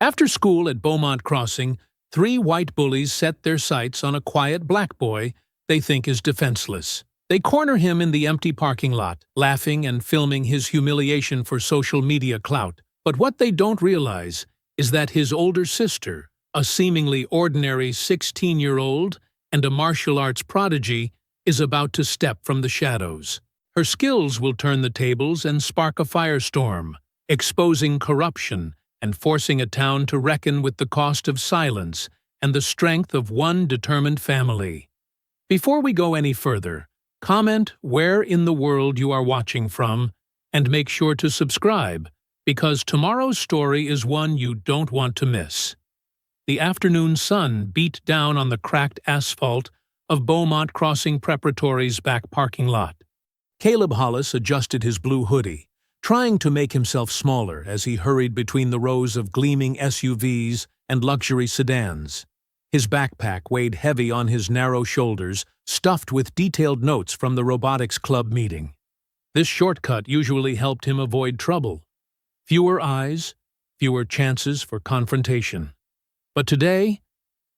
After school at Beaumont Crossing, three white bullies set their sights on a quiet black boy they think is defenseless. They corner him in the empty parking lot, laughing and filming his humiliation for social media clout. But what they don't realize is that his older sister, a seemingly ordinary 16-year-old and a martial arts prodigy, is about to step from the shadows. Her skills will turn the tables and spark a firestorm, exposing corruption and forcing a town to reckon with the cost of silence and the strength of one determined family. Before we go any further, comment where in the world you are watching from, and make sure to subscribe, because tomorrow's story is one you don't want to miss. The afternoon sun beat down on the cracked asphalt of Beaumont Crossing Preparatory's back parking lot. Caleb Hollis adjusted his blue hoodie, trying to make himself smaller as he hurried between the rows of gleaming SUVs and luxury sedans. His backpack weighed heavy on his narrow shoulders, stuffed with detailed notes from the robotics club meeting. This shortcut usually helped him avoid trouble. Fewer eyes, fewer chances for confrontation. But today,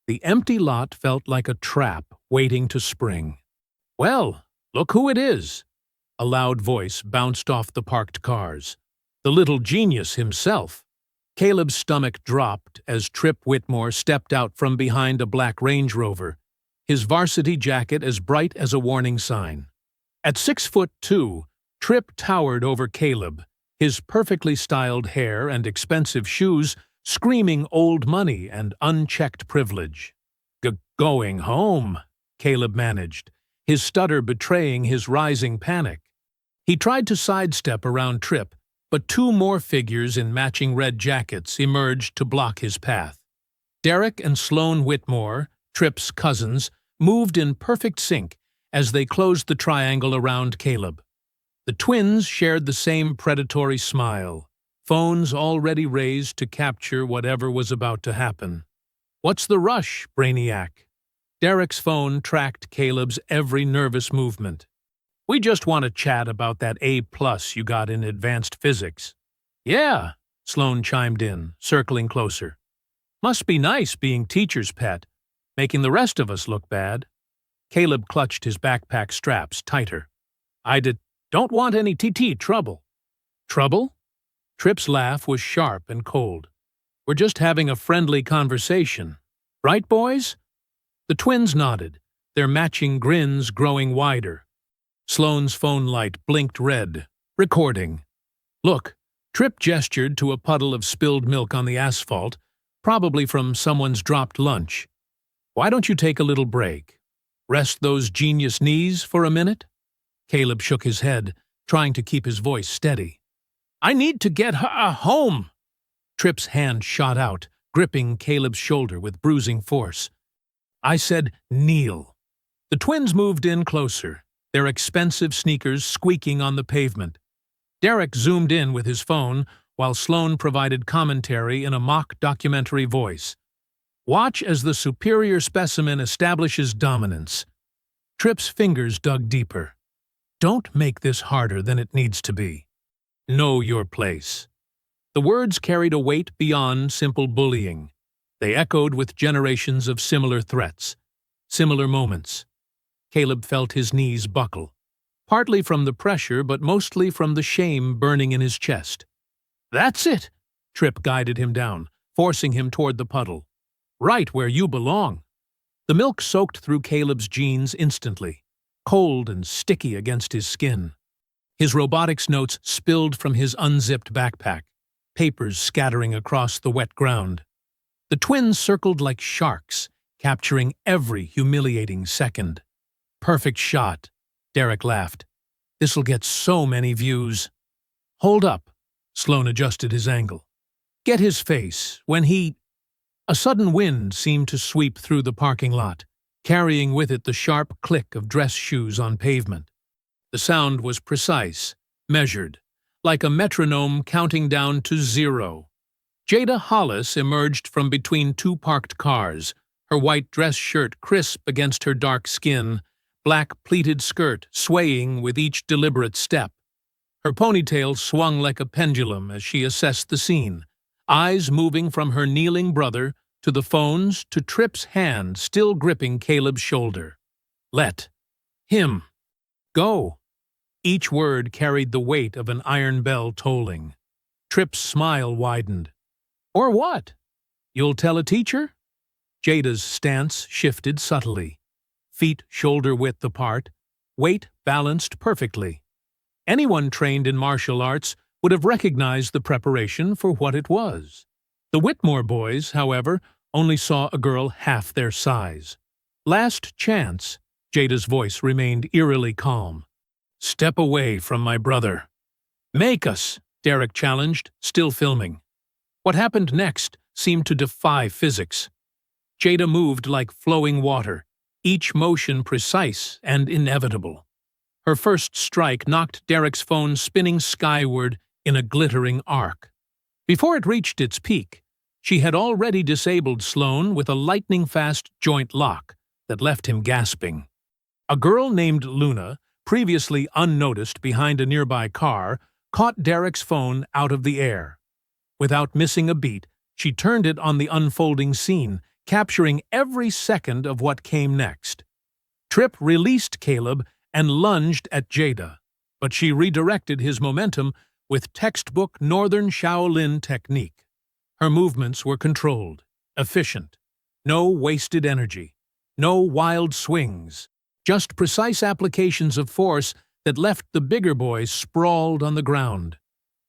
the empty lot felt like a trap waiting to spring. "Well, look who it is!" A loud voice bounced off the parked cars. The little genius himself. Caleb's stomach dropped as Trip Whitmore stepped out from behind a black Range Rover, his varsity jacket as bright as a warning sign. At 6'2", Trip towered over Caleb, his perfectly styled hair and expensive shoes screaming old money and unchecked privilege. Going home," Caleb managed, his stutter betraying his rising panic. He tried to sidestep around Trip, but two more figures in matching red jackets emerged to block his path. Derek and Sloan Whitmore, Trip's cousins, moved in perfect sync as they closed the triangle around Caleb. The twins shared the same predatory smile, phones already raised to capture whatever was about to happen. "What's the rush, Brainiac?" Derek's phone tracked Caleb's every nervous movement. "We just want to chat about that A+ you got in advanced physics." "Yeah," Sloan chimed in, circling closer. "Must be nice being teacher's pet, making the rest of us look bad." Caleb clutched his backpack straps tighter. "Don't want any TT trouble." "Trouble?" Trip's laugh was sharp and cold. "We're just having a friendly conversation. Right, boys?" The twins nodded, their matching grins growing wider. Sloan's phone light blinked red. Recording. "Look," Trip gestured to a puddle of spilled milk on the asphalt, probably from someone's dropped lunch. "Why don't you take a little break? Rest those genius knees for a minute?" Caleb shook his head, trying to keep his voice steady. "I need to get home." Trip's hand shot out, gripping Caleb's shoulder with bruising force. "I said kneel." The twins moved in closer, their expensive sneakers squeaking on the pavement. Derek zoomed in with his phone, while Sloan provided commentary in a mock documentary voice. "Watch as the superior specimen establishes dominance." Trip's fingers dug deeper. "Don't make this harder than it needs to be. Know your place." The words carried a weight beyond simple bullying. They echoed with generations of similar threats, similar moments. Caleb felt his knees buckle, partly from the pressure but mostly from the shame burning in his chest. "That's it!" Trip guided him down, forcing him toward the puddle. "Right where you belong." The milk soaked through Caleb's jeans instantly, cold and sticky against his skin. His robotics notes spilled from his unzipped backpack, papers scattering across the wet ground. The twins circled like sharks, capturing every humiliating second. "Perfect shot," Derek laughed. "This'll get so many views." "Hold up," Sloan adjusted his angle. "Get his face when he—" A sudden wind seemed to sweep through the parking lot, carrying with it the sharp click of dress shoes on pavement. The sound was precise, measured, like a metronome counting down to 0. Jada Hollis emerged from between two parked cars, her white dress shirt crisp against her dark skin, black pleated skirt swaying with each deliberate step. Her ponytail swung like a pendulum as she assessed the scene, eyes moving from her kneeling brother to the phones to Tripp's hand still gripping Caleb's shoulder. Let him go. Each word carried the weight of an iron bell tolling. Tripp's smile widened. Or what? You'll tell a teacher? Jada's stance shifted subtly. Feet shoulder-width apart, weight balanced perfectly. Anyone trained in martial arts would have recognized the preparation for what it was. The Whitmore boys, however, only saw a girl half their size. Last chance, Jada's voice remained eerily calm. Step away from my brother. Make us, Derek challenged, still filming. What happened next seemed to defy physics. Jada moved like flowing water, each motion precise and inevitable. Her first strike knocked Derek's phone spinning skyward in a glittering arc. Before it reached its peak, she had already disabled Sloan with a lightning-fast joint lock that left him gasping. A girl named Luna, previously unnoticed behind a nearby car, caught Derek's phone out of the air. Without missing a beat, she turned it on the unfolding scene, capturing every second of what came next. Tripp released Caleb and lunged at Jada, but she redirected his momentum with textbook Northern Shaolin technique. Her movements were controlled, efficient. No wasted energy, no wild swings, just precise applications of force that left the bigger boy sprawled on the ground.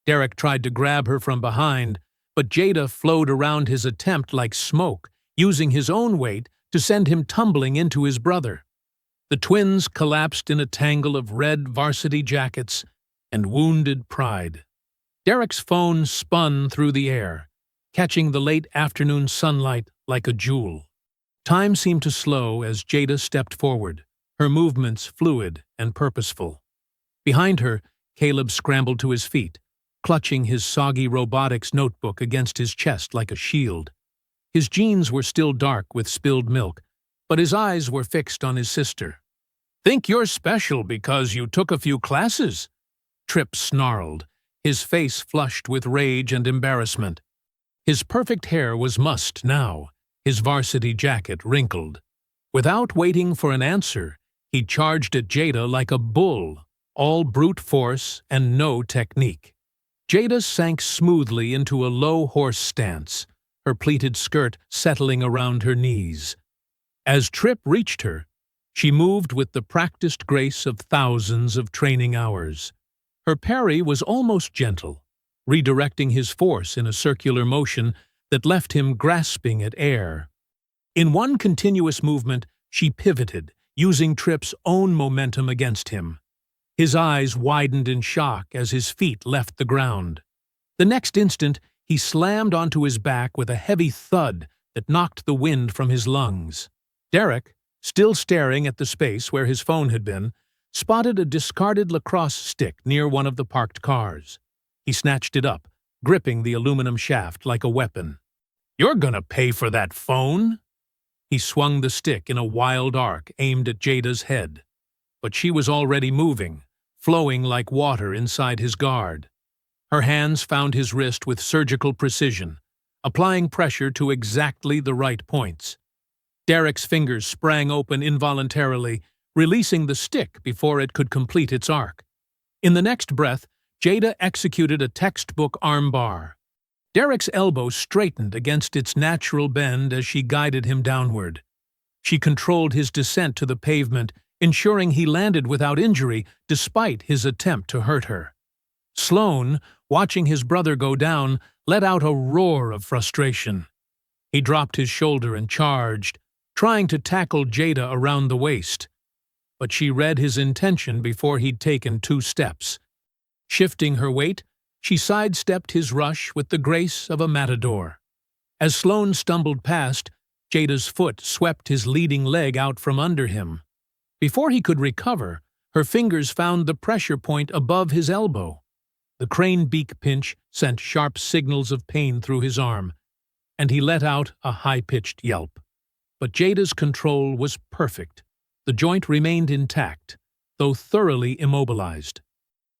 Derek tried to grab her from behind, but Jada flowed around his attempt like smoke, using his own weight to send him tumbling into his brother. The twins collapsed in a tangle of red varsity jackets and wounded pride. Derek's phone spun through the air, catching the late afternoon sunlight like a jewel. Time seemed to slow as Jada stepped forward, her movements fluid and purposeful. Behind her, Caleb scrambled to his feet, clutching his soggy robotics notebook against his chest like a shield. His jeans were still dark with spilled milk, but his eyes were fixed on his sister. "Think you're special because you took a few classes?" Tripp snarled, his face flushed with rage and embarrassment. His perfect hair was mussed now, his varsity jacket wrinkled. Without waiting for an answer, he charged at Jada like a bull, all brute force and no technique. Jada sank smoothly into a low horse stance, her pleated skirt settling around her knees. As Tripp reached her, she moved with the practiced grace of thousands of training hours. Her parry was almost gentle, redirecting his force in a circular motion that left him grasping at air. In one continuous movement, she pivoted, using Tripp's own momentum against him. His eyes widened in shock as his feet left the ground. The next instant, he slammed onto his back with a heavy thud that knocked the wind from his lungs. Derek, still staring at the space where his phone had been, spotted a discarded lacrosse stick near one of the parked cars. He snatched it up, gripping the aluminum shaft like a weapon. "You're gonna pay for that phone?" He swung the stick in a wild arc aimed at Jada's head. But she was already moving, flowing like water inside his guard. Her hands found his wrist with surgical precision, applying pressure to exactly the right points. Derek's fingers sprang open involuntarily, releasing the stick before it could complete its arc. In the next breath, Jada executed a textbook armbar. Derek's elbow straightened against its natural bend as she guided him downward. She controlled his descent to the pavement, ensuring he landed without injury despite his attempt to hurt her. Sloan, watching his brother go down, let out a roar of frustration. He dropped his shoulder and charged, trying to tackle Jada around the waist. But she read his intention before he'd taken 2 steps. Shifting her weight, she sidestepped his rush with the grace of a matador. As Sloan stumbled past, Jada's foot swept his leading leg out from under him. Before he could recover, her fingers found the pressure point above his elbow. The crane beak pinch sent sharp signals of pain through his arm, and he let out a high-pitched yelp. But Jada's control was perfect. The joint remained intact, though thoroughly immobilized.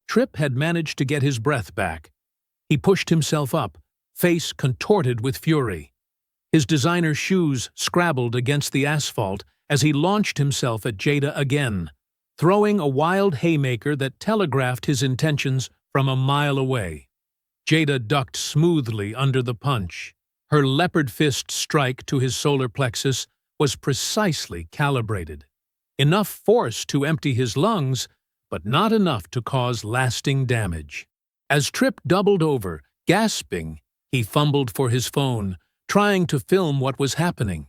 Tripp had managed to get his breath back. He pushed himself up, face contorted with fury. His designer shoes scrabbled against the asphalt as he launched himself at Jada again, throwing a wild haymaker that telegraphed his intentions from a mile away. Jada ducked smoothly under the punch. Her leopard fist strike to his solar plexus was precisely calibrated. Enough force to empty his lungs, but not enough to cause lasting damage. As Tripp doubled over, gasping, he fumbled for his phone, trying to film what was happening.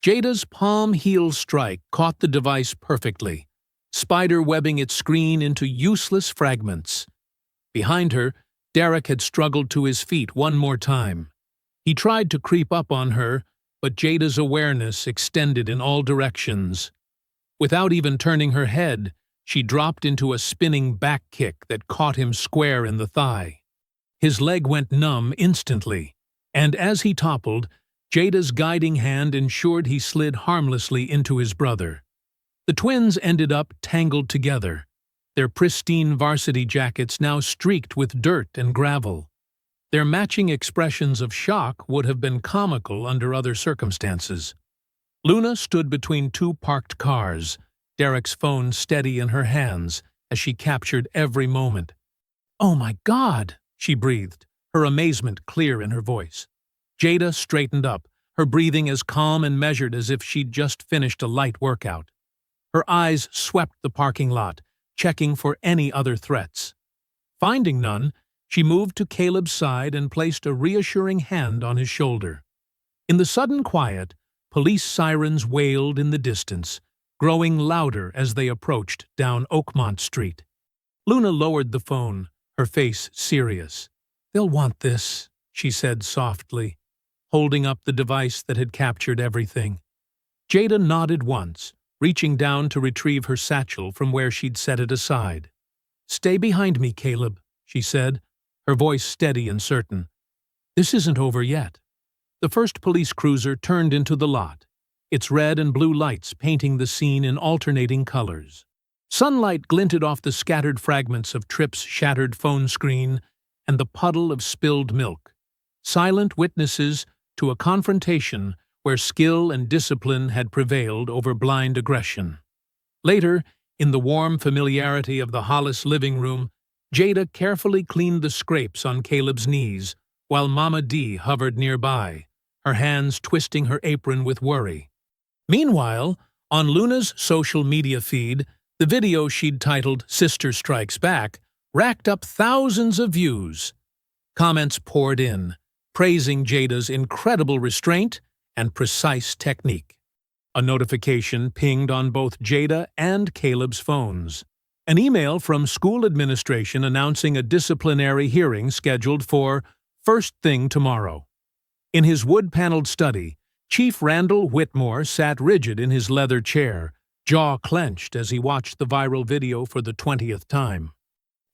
Jada's palm heel strike caught the device perfectly, spider-webbing its screen into useless fragments. Behind her, Derek had struggled to his feet one more time. He tried to creep up on her, but Jada's awareness extended in all directions. Without even turning her head, she dropped into a spinning back kick that caught him square in the thigh. His leg went numb instantly, and as he toppled, Jada's guiding hand ensured he slid harmlessly into his brother. The twins ended up tangled together, their pristine varsity jackets now streaked with dirt and gravel. Their matching expressions of shock would have been comical under other circumstances. Luna stood between two parked cars, Derek's phone steady in her hands as she captured every moment. "Oh my God!" she breathed, her amazement clear in her voice. Jada straightened up, her breathing as calm and measured as if she'd just finished a light workout. Her eyes swept the parking lot, checking for any other threats. Finding none, she moved to Caleb's side and placed a reassuring hand on his shoulder. In the sudden quiet, police sirens wailed in the distance, growing louder as they approached down Oakmont Street. Luna lowered the phone, her face serious. "They'll want this," she said softly, holding up the device that had captured everything. Jada nodded once, reaching down to retrieve her satchel from where she'd set it aside. "Stay behind me, Caleb," she said, her voice steady and certain. "This isn't over yet." The first police cruiser turned into the lot, its red and blue lights painting the scene in alternating colors. Sunlight glinted off the scattered fragments of Tripp's shattered phone screen and the puddle of spilled milk, silent witnesses to a confrontation where skill and discipline had prevailed over blind aggression. Later, in the warm familiarity of the Hollis living room, Jada carefully cleaned the scrapes on Caleb's knees, while Mama D hovered nearby, her hands twisting her apron with worry. Meanwhile, on Luna's social media feed, the video she'd titled "Sister Strikes Back" racked up thousands of views. Comments poured in, praising Jada's incredible restraint and precise technique. A notification pinged on both Jada and Caleb's phones. An email from school administration announcing a disciplinary hearing scheduled for first thing tomorrow. In his wood-paneled study, Chief Randall Whitmore sat rigid in his leather chair, jaw clenched as he watched the viral video for the 20th time.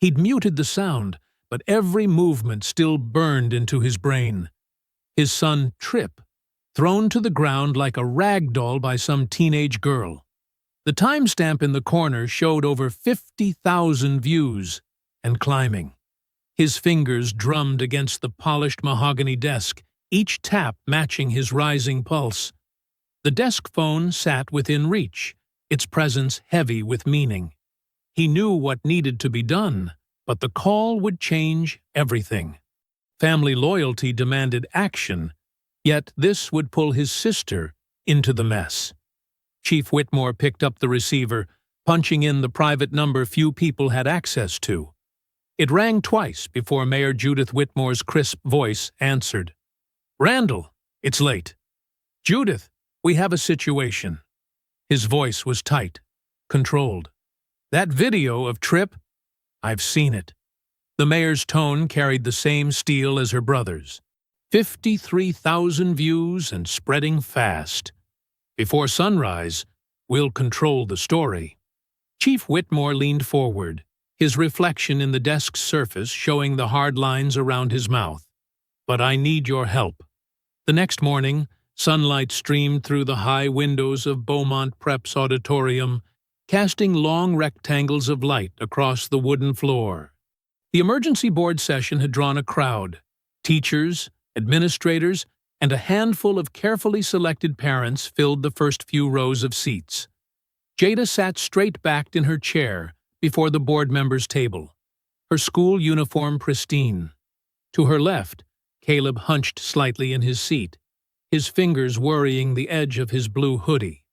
He'd muted the sound, but every movement still burned into his brain. His son, Tripp, thrown to the ground like a rag doll by some teenage girl. The timestamp in the corner showed over 50,000 views, and climbing. His fingers drummed against the polished mahogany desk, each tap matching his rising pulse. The desk phone sat within reach, its presence heavy with meaning. He knew what needed to be done, but the call would change everything. Family loyalty demanded action, yet this would pull his sister into the mess. Chief Whitmore picked up the receiver, punching in the private number few people had access to. It rang twice before Mayor Judith Whitmore's crisp voice answered. "Randall, it's late." "Judith, we have a situation." His voice was tight, controlled. "That video of Tripp, I've seen it." The mayor's tone carried the same steel as her brother's. 53,000 views and spreading fast. Before sunrise, we'll control the story. Chief Whitmore leaned forward, his reflection in the desk's surface showing the hard lines around his mouth. "But I need your help." The next morning, sunlight streamed through the high windows of Beaumont Prep's auditorium, casting long rectangles of light across the wooden floor. The emergency board session had drawn a crowd. Teachers, Administrators and a handful of carefully selected parents filled the first few rows of seats. Jada sat straight-backed in her chair before the board members' table, her school uniform pristine. To her left, Caleb hunched slightly in his seat, his fingers worrying the edge of his blue hoodie.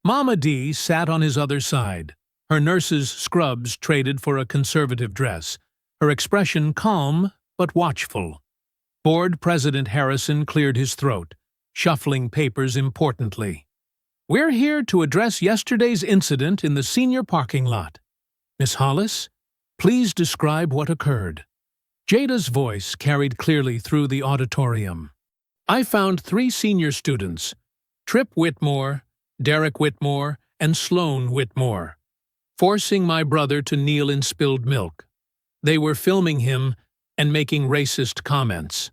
Mama D sat on his other side, her nurse's scrubs traded for a conservative dress, her expression calm but watchful. Board President Harrison cleared his throat, shuffling papers importantly. "We're here to address yesterday's incident in the senior parking lot. Miss Hollis, please describe what occurred." Jada's voice carried clearly through the auditorium. "I found 3 senior students, Trip Whitmore, Derek Whitmore, and Sloan Whitmore, forcing my brother to kneel in spilled milk. They were filming him and making racist comments.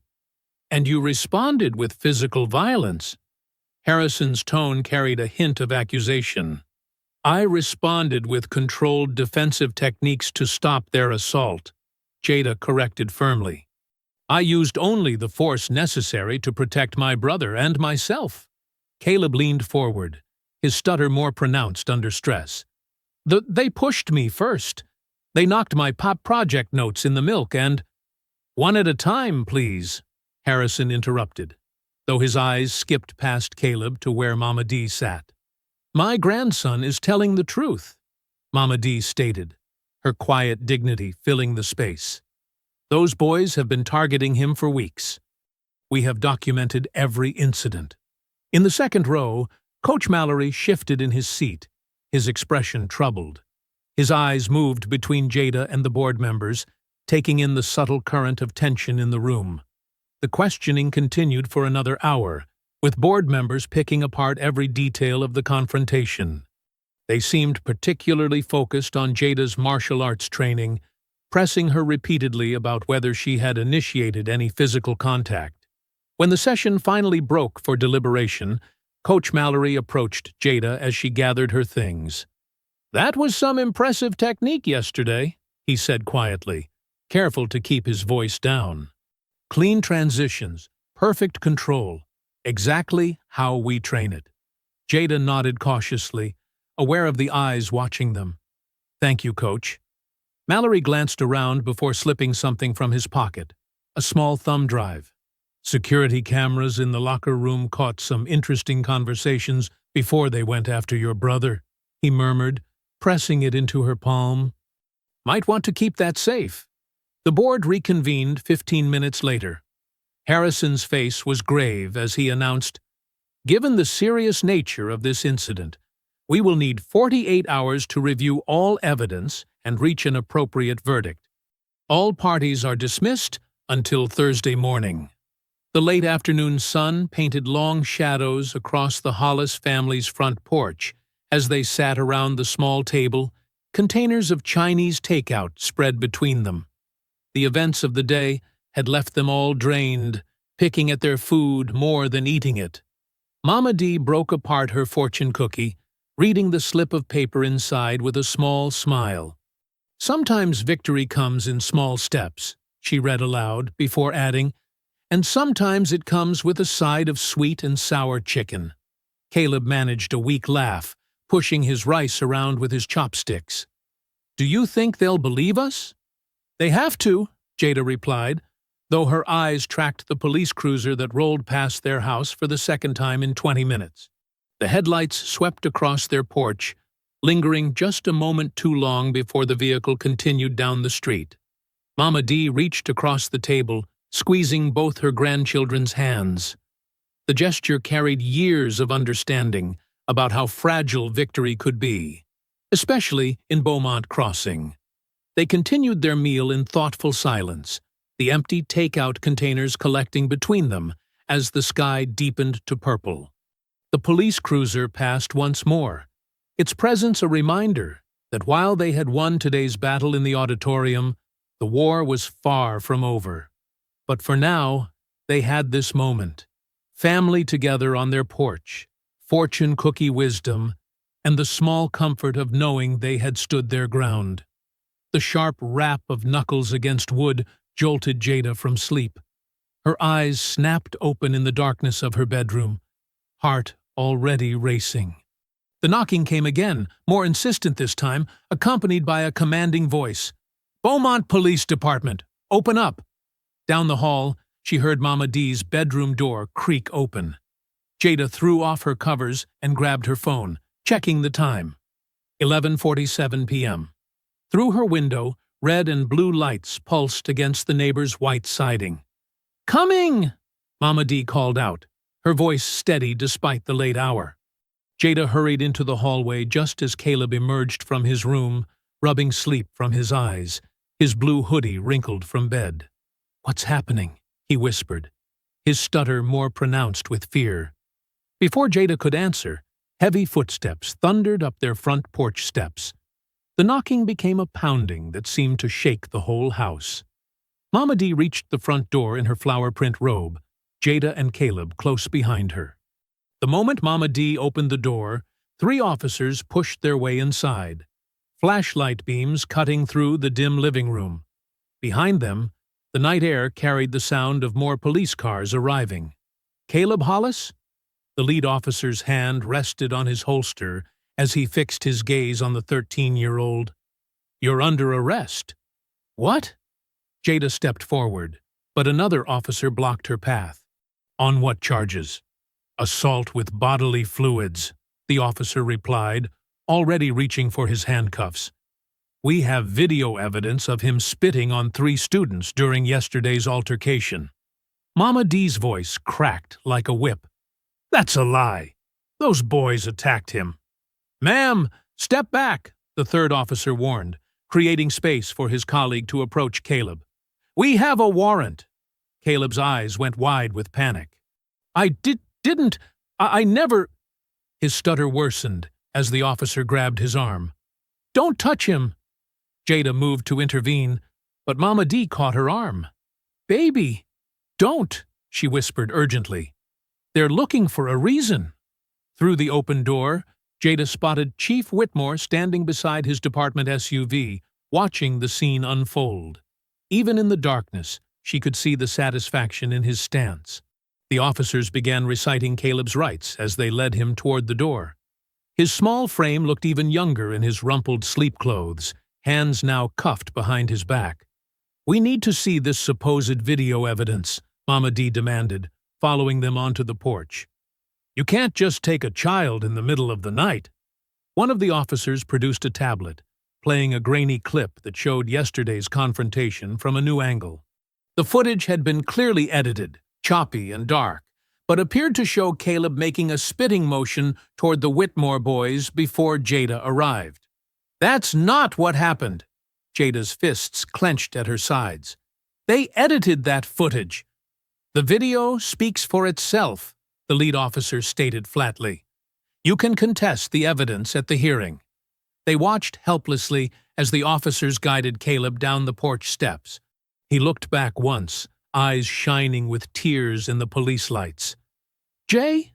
And you responded with physical violence." Harrison's tone carried a hint of accusation. "I responded with controlled defensive techniques to stop their assault," Jada corrected firmly. "I used only the force necessary to protect my brother and myself." Caleb leaned forward, his stutter more pronounced under stress. They pushed me first. They knocked my pop project notes in the milk and—" "One at a time, please," Harrison interrupted, though his eyes skipped past Caleb to where Mama D sat. "My grandson is telling the truth," Mama D stated, her quiet dignity filling the space. "Those boys have been targeting him for weeks. We have documented every incident." In the second row, Coach Mallory shifted in his seat, his expression troubled. His eyes moved between Jada and the board members, taking in the subtle current of tension in the room. The questioning continued for another hour, with board members picking apart every detail of the confrontation. They seemed particularly focused on Jada's martial arts training, pressing her repeatedly about whether she had initiated any physical contact. When the session finally broke for deliberation, Coach Mallory approached Jada as she gathered her things. "That was some impressive technique yesterday," he said quietly, careful to keep his voice down. "Clean transitions, perfect control, exactly how we train it." Jada nodded cautiously, aware of the eyes watching them. "Thank you, Coach." Mallory glanced around before slipping something from his pocket, a small thumb drive. "Security cameras in the locker room caught some interesting conversations before they went after your brother," he murmured, pressing it into her palm. "Might want to keep that safe." The board reconvened 15 minutes later. Harrison's face was grave as he announced, "Given the serious nature of this incident, we will need 48 hours to review all evidence and reach an appropriate verdict. All parties are dismissed until Thursday morning." The late afternoon sun painted long shadows across the Hollis family's front porch as they sat around the small table, containers of Chinese takeout spread between them. The events of the day had left them all drained, picking at their food more than eating it. Mama D broke apart her fortune cookie, reading the slip of paper inside with a small smile. "Sometimes victory comes in small steps," she read aloud, before adding, "and sometimes it comes with a side of sweet and sour chicken." Caleb managed a weak laugh, pushing his rice around with his chopsticks. "Do you think they'll believe us?" "They have to," Jada replied, though her eyes tracked the police cruiser that rolled past their house for the second time in 20 minutes. The headlights swept across their porch, lingering just a moment too long before the vehicle continued down the street. Mama D reached across the table, squeezing both her grandchildren's hands. The gesture carried years of understanding about how fragile victory could be, especially in Beaumont Crossing. They continued their meal in thoughtful silence, the empty takeout containers collecting between them as the sky deepened to purple. The police cruiser passed once more, its presence a reminder that while they had won today's battle in the auditorium, the war was far from over. But for now, they had this moment, family together on their porch, fortune cookie wisdom, and the small comfort of knowing they had stood their ground. The sharp rap of knuckles against wood jolted Jada from sleep. Her eyes snapped open in the darkness of her bedroom, heart already racing. The knocking came again, more insistent this time, accompanied by a commanding voice. "Beaumont Police Department, open up!" Down the hall, she heard Mama D's bedroom door creak open. Jada threw off her covers and grabbed her phone, checking the time. 11:47 p.m. Through her window, red and blue lights pulsed against the neighbor's white siding. "Coming!" Mama D called out, her voice steady despite the late hour. Jada hurried into the hallway just as Caleb emerged from his room, rubbing sleep from his eyes, his blue hoodie wrinkled from bed. "What's happening?" he whispered, his stutter more pronounced with fear. Before Jada could answer, heavy footsteps thundered up their front porch steps. The knocking became a pounding that seemed to shake the whole house. Mama D reached the front door in her flower-print robe, Jada and Caleb close behind her. The moment Mama D opened the door, 3 officers pushed their way inside, flashlight beams cutting through the dim living room. Behind them, the night air carried the sound of more police cars arriving. "Caleb Hollis?" The lead officer's hand rested on his holster as he fixed his gaze on the 13-year-old. "You're under arrest." "What?" Jada stepped forward, but another officer blocked her path. "On what charges?" "Assault with bodily fluids," the officer replied, already reaching for his handcuffs. "We have video evidence of him spitting on 3 students during yesterday's altercation." Mama D's voice cracked like a whip. "That's a lie. Those boys attacked him." "Ma'am, step back," the 3rd officer warned, creating space for his colleague to approach Caleb. "We have a warrant." Caleb's eyes went wide with panic. I never—" His stutter worsened as the officer grabbed his arm. "Don't touch him." Jada moved to intervene, but Mama D caught her arm. "Baby, don't," she whispered urgently. "They're looking for a reason." Through the open door, Jada spotted Chief Whitmore standing beside his department SUV, watching the scene unfold. Even in the darkness, she could see the satisfaction in his stance. The officers began reciting Caleb's rights as they led him toward the door. His small frame looked even younger in his rumpled sleep clothes, hands now cuffed behind his back. "We need to see this supposed video evidence," Mama D demanded, following them onto the porch. "You can't just take a child in the middle of the night." One of the officers produced a tablet, playing a grainy clip that showed yesterday's confrontation from a new angle. The footage had been clearly edited, choppy and dark, but appeared to show Caleb making a spitting motion toward the Whitmore boys before Jada arrived. "That's not what happened." Jada's fists clenched at her sides. "They edited that footage." "The video speaks for itself," the lead officer stated flatly. "You can contest the evidence at the hearing." They watched helplessly as the officers guided Caleb down the porch steps. He looked back once, eyes shining with tears in the police lights. "Jay?"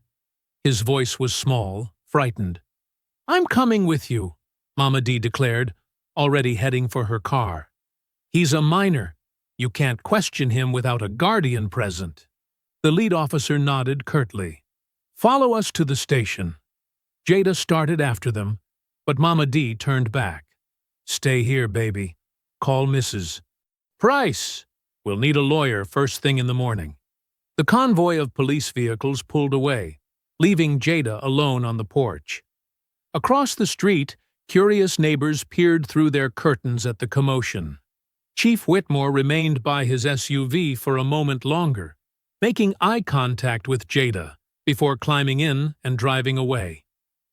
His voice was small, frightened. "I'm coming with you," Mama D declared, already heading for her car. "He's a minor. You can't question him without a guardian present." The lead officer nodded curtly. "Follow us to the station." Jada started after them, but Mama D turned back. "Stay here, baby. Call Mrs. Price. We'll need a lawyer first thing in the morning." The convoy of police vehicles pulled away, leaving Jada alone on the porch. Across the street, curious neighbors peered through their curtains at the commotion. Chief Whitmore remained by his SUV for a moment longer, making eye contact with Jada before climbing in and driving away.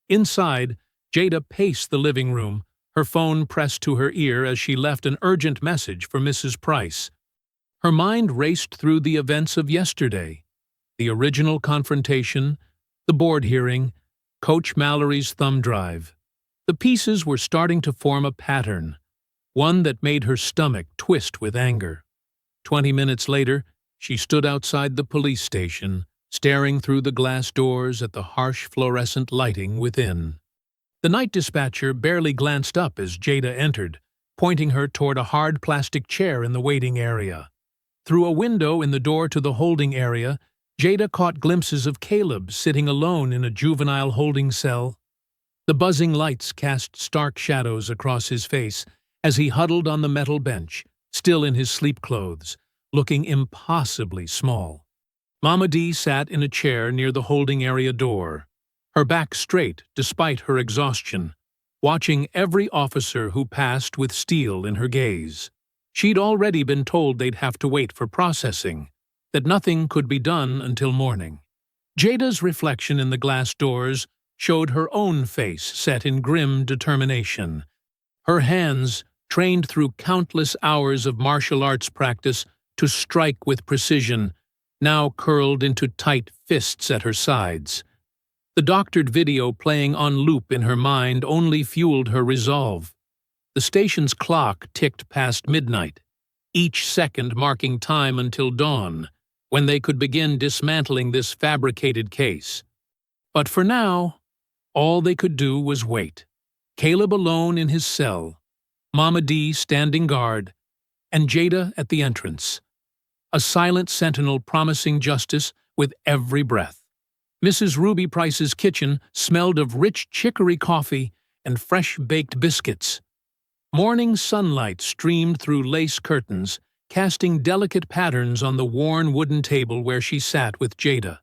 Inside, Jada paced the living room, her phone pressed to her ear as she left an urgent message for Mrs. Price. Her mind raced through the events of yesterday: the original confrontation, the board hearing, Coach Mallory's thumb drive. The pieces were starting to form a pattern, one that made her stomach twist with anger. 20 minutes later, she stood outside the police station, staring through the glass doors at the harsh fluorescent lighting within. The night dispatcher barely glanced up as Jada entered, pointing her toward a hard plastic chair in the waiting area. Through a window in the door to the holding area, Jada caught glimpses of Caleb sitting alone in a juvenile holding cell. The buzzing lights cast stark shadows across his face as he huddled on the metal bench, still in his sleep clothes, looking impossibly small. Mama D sat in a chair near the holding area door, her back straight despite her exhaustion, watching every officer who passed with steel in her gaze. She'd already been told they'd have to wait for processing, that nothing could be done until morning. Jada's reflection in the glass doors showed her own face set in grim determination. Her hands, trained through countless hours of martial arts practice to strike with precision, now curled into tight fists at her sides. The doctored video playing on loop in her mind only fueled her resolve. The station's clock ticked past midnight, each second marking time until dawn, when they could begin dismantling this fabricated case. But for now, all they could do was wait. Caleb alone in his cell, Mama D standing guard, and Jada at the entrance. A silent sentinel promising justice with every breath. Mrs. Ruby Price's kitchen smelled of rich chicory coffee and fresh-baked biscuits. Morning sunlight streamed through lace curtains, casting delicate patterns on the worn wooden table where she sat with Jada,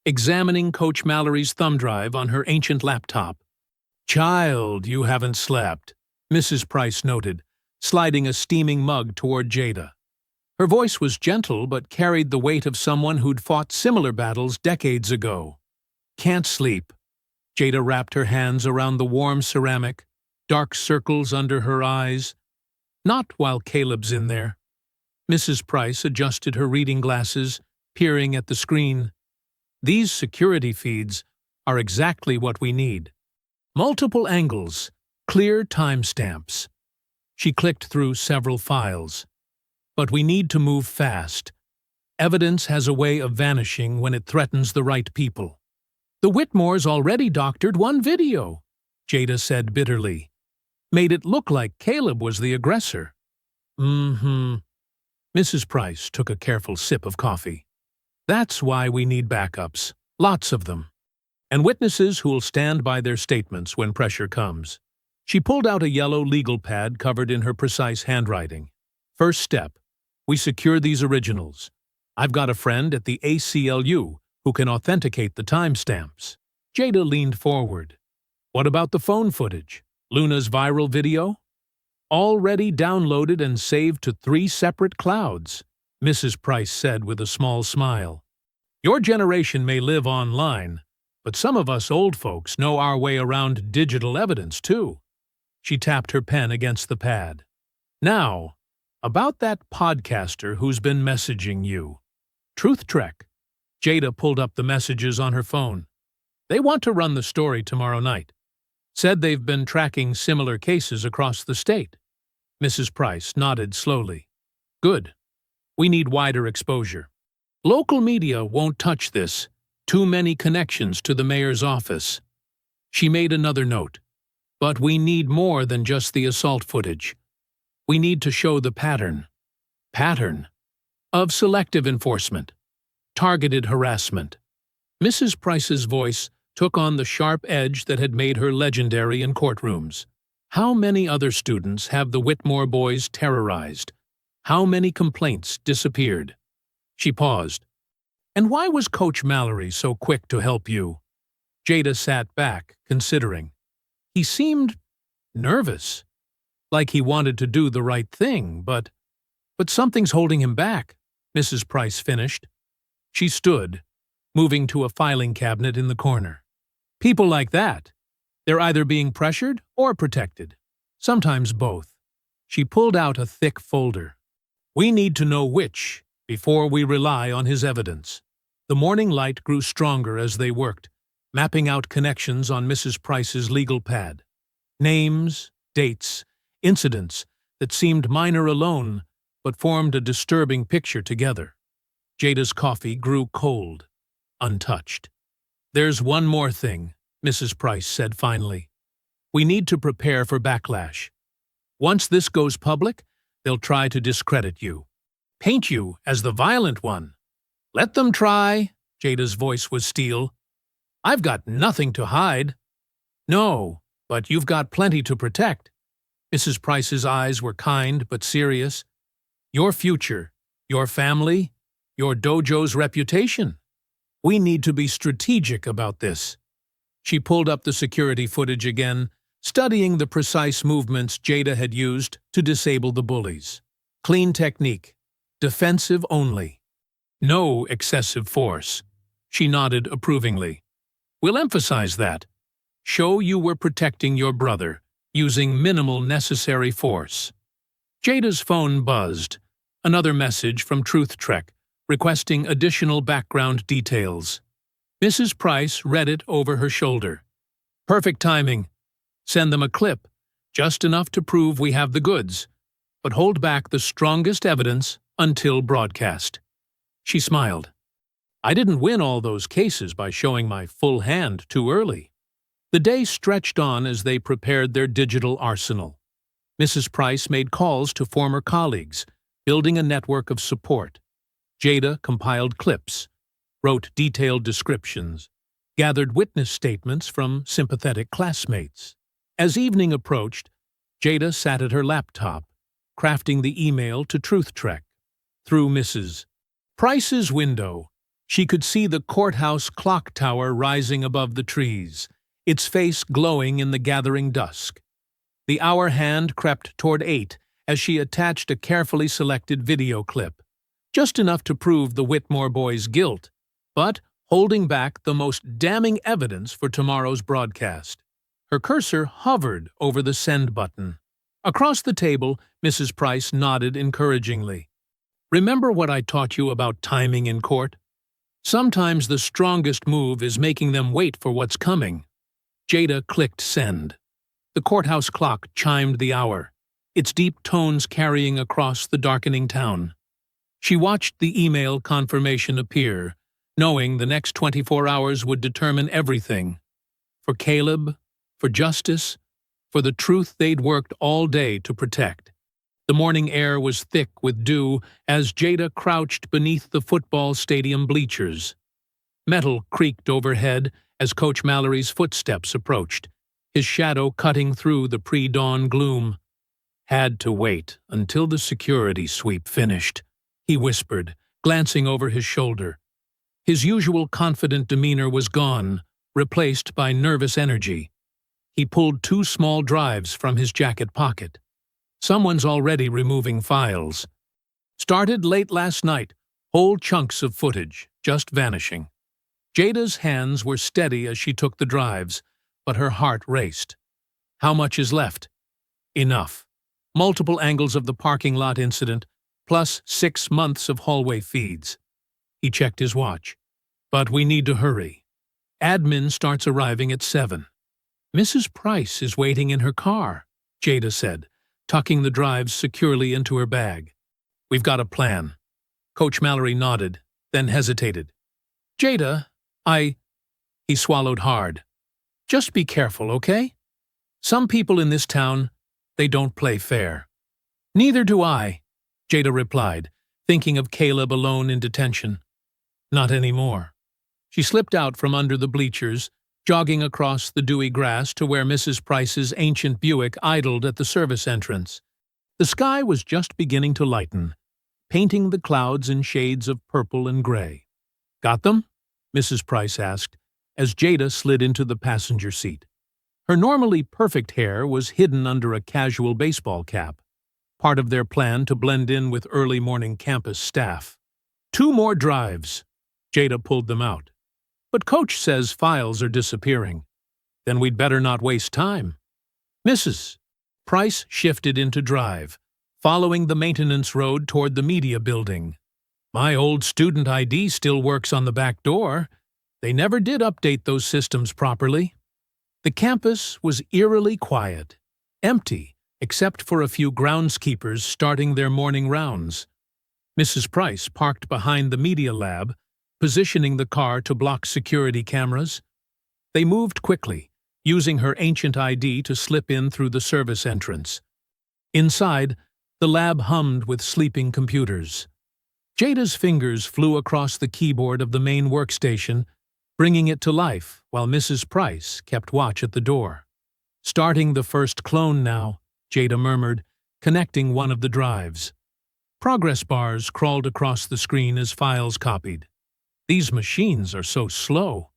examining Coach Mallory's thumb drive on her ancient laptop. "Child, you haven't slept," Mrs. Price noted, sliding a steaming mug toward Jada. Her voice was gentle but carried the weight of someone who'd fought similar battles decades ago. "Can't sleep." Jada wrapped her hands around the warm ceramic, dark circles under her eyes. "Not while Caleb's in there." Mrs. Price adjusted her reading glasses, peering at the screen. "These security feeds are exactly what we need. Multiple angles, clear timestamps." She clicked through several files. "But we need to move fast. Evidence has a way of vanishing when it threatens the right people." "The Whitmores already doctored one video," Jada said bitterly. "Made it look like Caleb was the aggressor." Mrs. Price took a careful sip of coffee. "That's why we need backups, lots of them. And witnesses who'll stand by their statements when pressure comes." She pulled out a yellow legal pad covered in her precise handwriting. "First step, we secure these originals. I've got a friend at the ACLU who can authenticate the timestamps." Jada leaned forward. "What about the phone footage? Luna's viral video?" "Already downloaded and saved to 3 separate clouds," Mrs. Price said with a small smile. "Your generation may live online, but some of us old folks know our way around digital evidence, too." She tapped her pen against the pad. "Now, about that podcaster who's been messaging you. Truth Trek." Jada pulled up the messages on her phone. "They want to run the story tomorrow night. Said they've been tracking similar cases across the state." Mrs. Price nodded slowly. "Good. We need wider exposure. Local media won't touch this. Too many connections to the mayor's office." She made another note. "But we need more than just the assault footage. We need to show the pattern of selective enforcement, targeted harassment." Mrs. Price's voice took on the sharp edge that had made her legendary in courtrooms. How many other students have the Whitmore boys terrorized? How many complaints disappeared? She paused. "And why was Coach Mallory so quick to help you?" Jada sat back, considering. He seemed nervous, like he wanted to do the right thing, but something's holding him back, Mrs. Price finished. She stood, moving to a filing cabinet in the corner. "People like that, they're either being pressured or protected. Sometimes both." She pulled out a thick folder. "We need to know which before we rely on his evidence." The morning light grew stronger as they worked, mapping out connections on Mrs. Price's legal pad. Names, dates, incidents that seemed minor alone but formed a disturbing picture together. Jada's coffee grew cold, untouched. "There's one more thing," Mrs. Price said finally. "We need to prepare for backlash. Once this goes public, they'll try to discredit you. paint you as the violent one. Let them try, Jada's voice was steel. I've got nothing to hide. No, but you've got plenty to protect. Mrs. Price's eyes were kind but serious. Your future, your family, your dojo's reputation. We need to be strategic about this. She pulled up the security footage again, studying the precise movements Jada had used to disable the bullies. Clean technique. Defensive only. No excessive force. She nodded approvingly. We'll emphasize that. Show you were protecting your brother, using minimal necessary force. Jada's phone buzzed. Another message from Truth Trek, requesting additional background details. Mrs. Price read it over her shoulder. Perfect timing. Send them a clip, just enough to prove we have the goods, but hold back the strongest evidence until broadcast. She smiled. I didn't win all those cases by showing my full hand too early. The day stretched on as they prepared their digital arsenal. Mrs. Price made calls to former colleagues, building a network of support. Jada compiled clips, wrote detailed descriptions, gathered witness statements from sympathetic classmates. As evening approached, Jada sat at her laptop, crafting the email to Truth Trek. Through Mrs. Price's window, she could see the courthouse clock tower rising above the trees, its face glowing in the gathering dusk. The hour hand crept toward 8 as she attached a carefully selected video clip, just enough to prove the Whitmore boys' guilt, but holding back the most damning evidence for tomorrow's broadcast. Her cursor hovered over the send button. Across the table, Mrs. Price nodded encouragingly. Remember what I taught you about timing in court? Sometimes the strongest move is making them wait for what's coming. Jada clicked send. The courthouse clock chimed the hour, its deep tones carrying across the darkening town. She watched the email confirmation appear, knowing the next 24 hours would determine everything. For Caleb, for justice, for the truth they'd worked all day to protect. The morning air was thick with dew as Jada crouched beneath the football stadium bleachers. Metal creaked overhead as Coach Mallory's footsteps approached, his shadow cutting through the pre-dawn gloom. Had to wait until the security sweep finished, he whispered, glancing over his shoulder. His usual confident demeanor was gone, replaced by nervous energy. He pulled 2 small drives from his jacket pocket. Someone's already removing files. Started late last night, whole chunks of footage, just vanishing. Jada's hands were steady as she took the drives, but her heart raced. How much is left? Enough. Multiple angles of the parking lot incident, plus 6 months of hallway feeds. He checked his watch. But we need to hurry. Admin starts arriving at 7. Mrs. Price is waiting in her car, Jada said, tucking the drives securely into her bag. We've got a plan. Coach Mallory nodded, then hesitated. Jada, He swallowed hard. Just be careful, okay? Some people in this town, they don't play fair. Neither do I, Jada replied, thinking of Caleb alone in detention. Not anymore. She slipped out from under the bleachers, jogging across the dewy grass to where Mrs. Price's ancient Buick idled at the service entrance. The sky was just beginning to lighten, painting the clouds in shades of purple and gray. Got them? Mrs. Price asked, as Jada slid into the passenger seat. Her normally perfect hair was hidden under a casual baseball cap, part of their plan to blend in with early morning campus staff. 2 more drives. Jada pulled them out. But Coach says files are disappearing. Then we'd better not waste time. Mrs. Price shifted into drive, following the maintenance road toward the media building. My old student ID still works on the back door. They never did update those systems properly. The campus was eerily quiet, empty, except for a few groundskeepers starting their morning rounds. Mrs. Price parked behind the media lab, positioning the car to block security cameras. They moved quickly, using her ancient ID to slip in through the service entrance. Inside, the lab hummed with sleeping computers. Jada's fingers flew across the keyboard of the main workstation, bringing it to life while Mrs. Price kept watch at the door. "Starting the first clone now," Jada murmured, connecting one of the drives. Progress bars crawled across the screen as files copied. "These machines are so slow."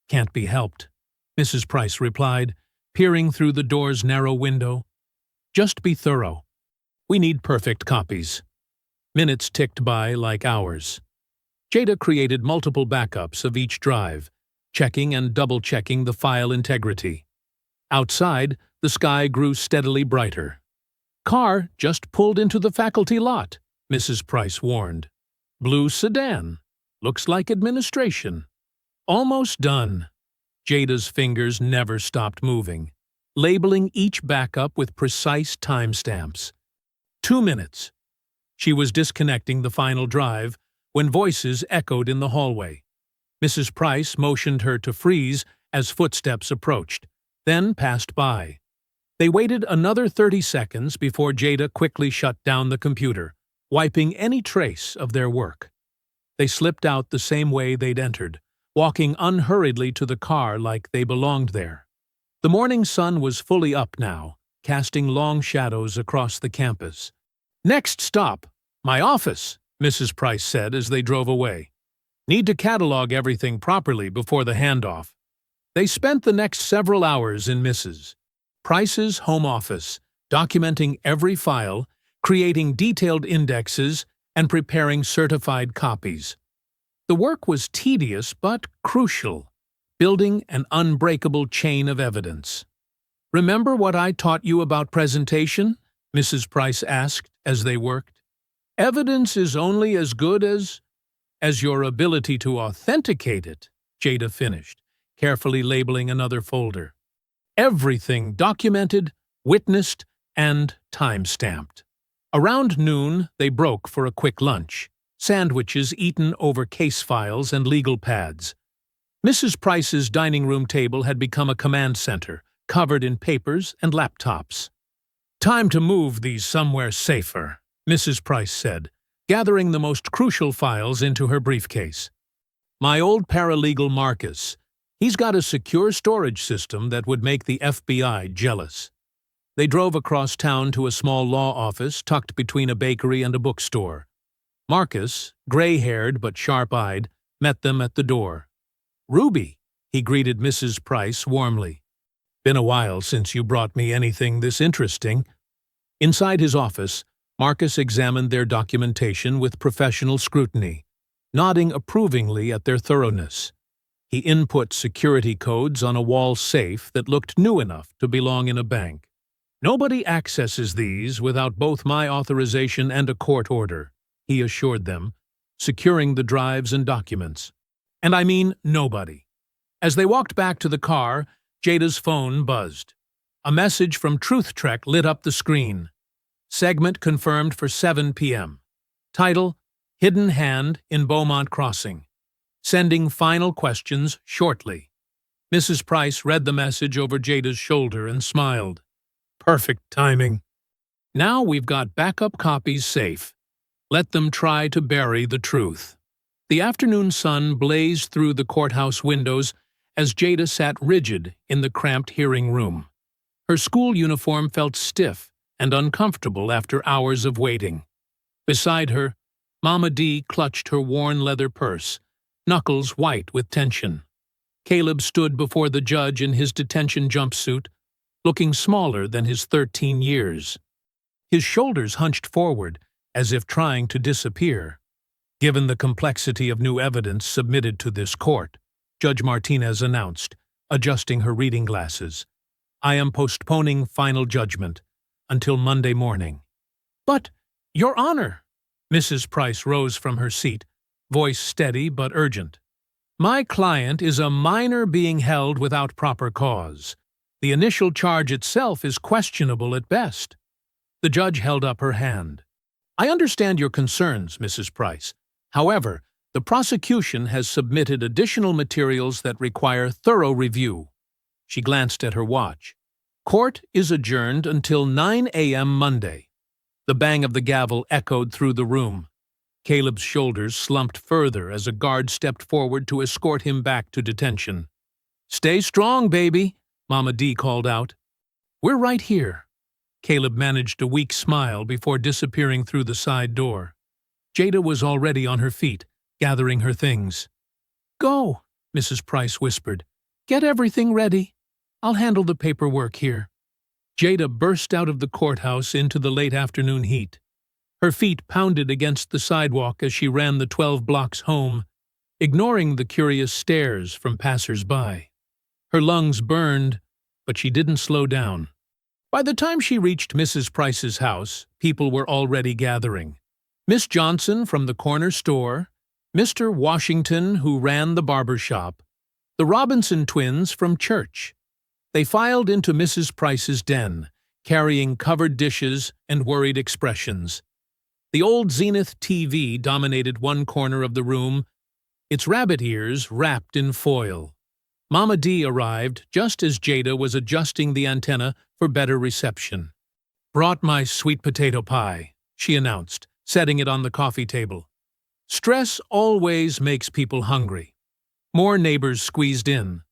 "Can't be helped," Mrs. Price replied, peering through the door's narrow window. "Just be thorough. We need perfect copies." Minutes ticked by like hours. Jada created multiple backups of each drive, checking and double-checking the file integrity. Outside, the sky grew steadily brighter. "Car just pulled into the faculty lot," Mrs. Price warned. "Blue sedan. Looks like administration." "Almost done." Jada's fingers never stopped moving, labeling each backup with precise timestamps. 2 minutes. She was disconnecting the final drive when voices echoed in the hallway. Mrs. Price motioned her to freeze as footsteps approached, then passed by. They waited another 30 seconds before Jada quickly shut down the computer, wiping any trace of their work. They slipped out the same way they'd entered, walking unhurriedly to the car like they belonged there. The morning sun was fully up now, casting long shadows across the campus. "Next stop, my office," Mrs. Price said as they drove away. "Need to catalog everything properly before the handoff." They spent the next several hours in Mrs. Price's home office, documenting every file, creating detailed indexes, and preparing certified copies. The work was tedious but crucial, building an unbreakable chain of evidence. "Remember what I taught you about presentation?" Mrs. Price asked as they worked. "Evidence is only as good as your ability to authenticate it," Jada finished, carefully labeling another folder. Everything documented, witnessed, and time-stamped. Around noon, they broke for a quick lunch, sandwiches eaten over case files and legal pads. Mrs. Price's dining room table had become a command center, covered in papers and laptops. "Time to move these somewhere safer," Mrs. Price said, gathering the most crucial files into her briefcase. "My old paralegal Marcus. He's got a secure storage system that would make the FBI jealous." They drove across town to a small law office tucked between a bakery and a bookstore. Marcus, gray-haired but sharp-eyed, met them at the door. "Ruby," he greeted Mrs. Price warmly. "Been a while since you brought me anything this interesting." Inside his office, Marcus examined their documentation with professional scrutiny, nodding approvingly at their thoroughness. He input security codes on a wall safe that looked new enough to belong in a bank. "Nobody accesses these without both my authorization and a court order," he assured them, securing the drives and documents. "And I mean nobody." As they walked back to the car, Jada's phone buzzed. A message from Truth Trek lit up the screen. Segment confirmed for 7 p.m. Title, "Hidden Hand in Beaumont Crossing." Sending final questions shortly. Mrs. Price read the message over Jada's shoulder and smiled. "Perfect timing. Now we've got backup copies safe. Let them try to bury the truth." The afternoon sun blazed through the courthouse windows as Jada sat rigid in the cramped hearing room. Her school uniform felt stiff and uncomfortable after hours of waiting. Beside her, Mama D clutched her worn leather purse, knuckles white with tension. Caleb stood before the judge in his detention jumpsuit, looking smaller than his 13 years. His shoulders hunched forward, as if trying to disappear. "Given the complexity of new evidence submitted to this court," Judge Martinez announced, adjusting her reading glasses, "I am postponing final judgment until Monday morning." "But, Your Honor!" Mrs. Price rose from her seat, voice steady but urgent. "My client is a minor being held without proper cause. The initial charge itself is questionable at best." The judge held up her hand. "I understand your concerns, Mrs. Price. However, the prosecution has submitted additional materials that require thorough review." She glanced at her watch. "Court is adjourned until 9 a.m. Monday." The bang of the gavel echoed through the room. Caleb's shoulders slumped further as a guard stepped forward to escort him back to detention. "Stay strong, baby," Mama D called out. "We're right here." Caleb managed a weak smile before disappearing through the side door. Jada was already on her feet, gathering her things. "Go," Mrs. Price whispered. "Get everything ready. I'll handle the paperwork here." Jada burst out of the courthouse into the late afternoon heat. Her feet pounded against the sidewalk as she ran the 12 blocks home, ignoring the curious stares from passers-by. Her lungs burned, but she didn't slow down. By the time she reached Mrs. Price's house, people were already gathering. Miss Johnson from the corner store, Mr. Washington, who ran the barber shop, the Robinson twins from church. They filed into Mrs. Price's den, carrying covered dishes and worried expressions. The old Zenith TV dominated one corner of the room, its rabbit ears wrapped in foil. Mama D arrived just as Jada was adjusting the antenna for better reception. "Brought my sweet potato pie," she announced, setting it on the coffee table. Stress always makes people hungry. More neighbors squeezed in.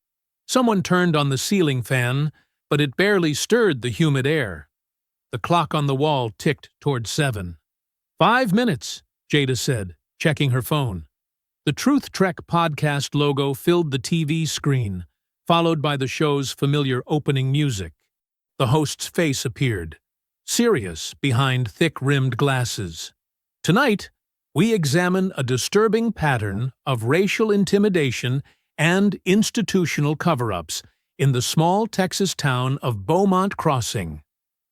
Someone turned on the ceiling fan, but it barely stirred the humid air. The clock on the wall ticked toward 7. 5 minutes, Jada said, checking her phone. The Truth Trek podcast logo filled the TV screen, followed by the show's familiar opening music. The host's face appeared, serious behind thick-rimmed glasses. Tonight, we examine a disturbing pattern of racial intimidation and institutional cover-ups in the small Texas town of Beaumont Crossing.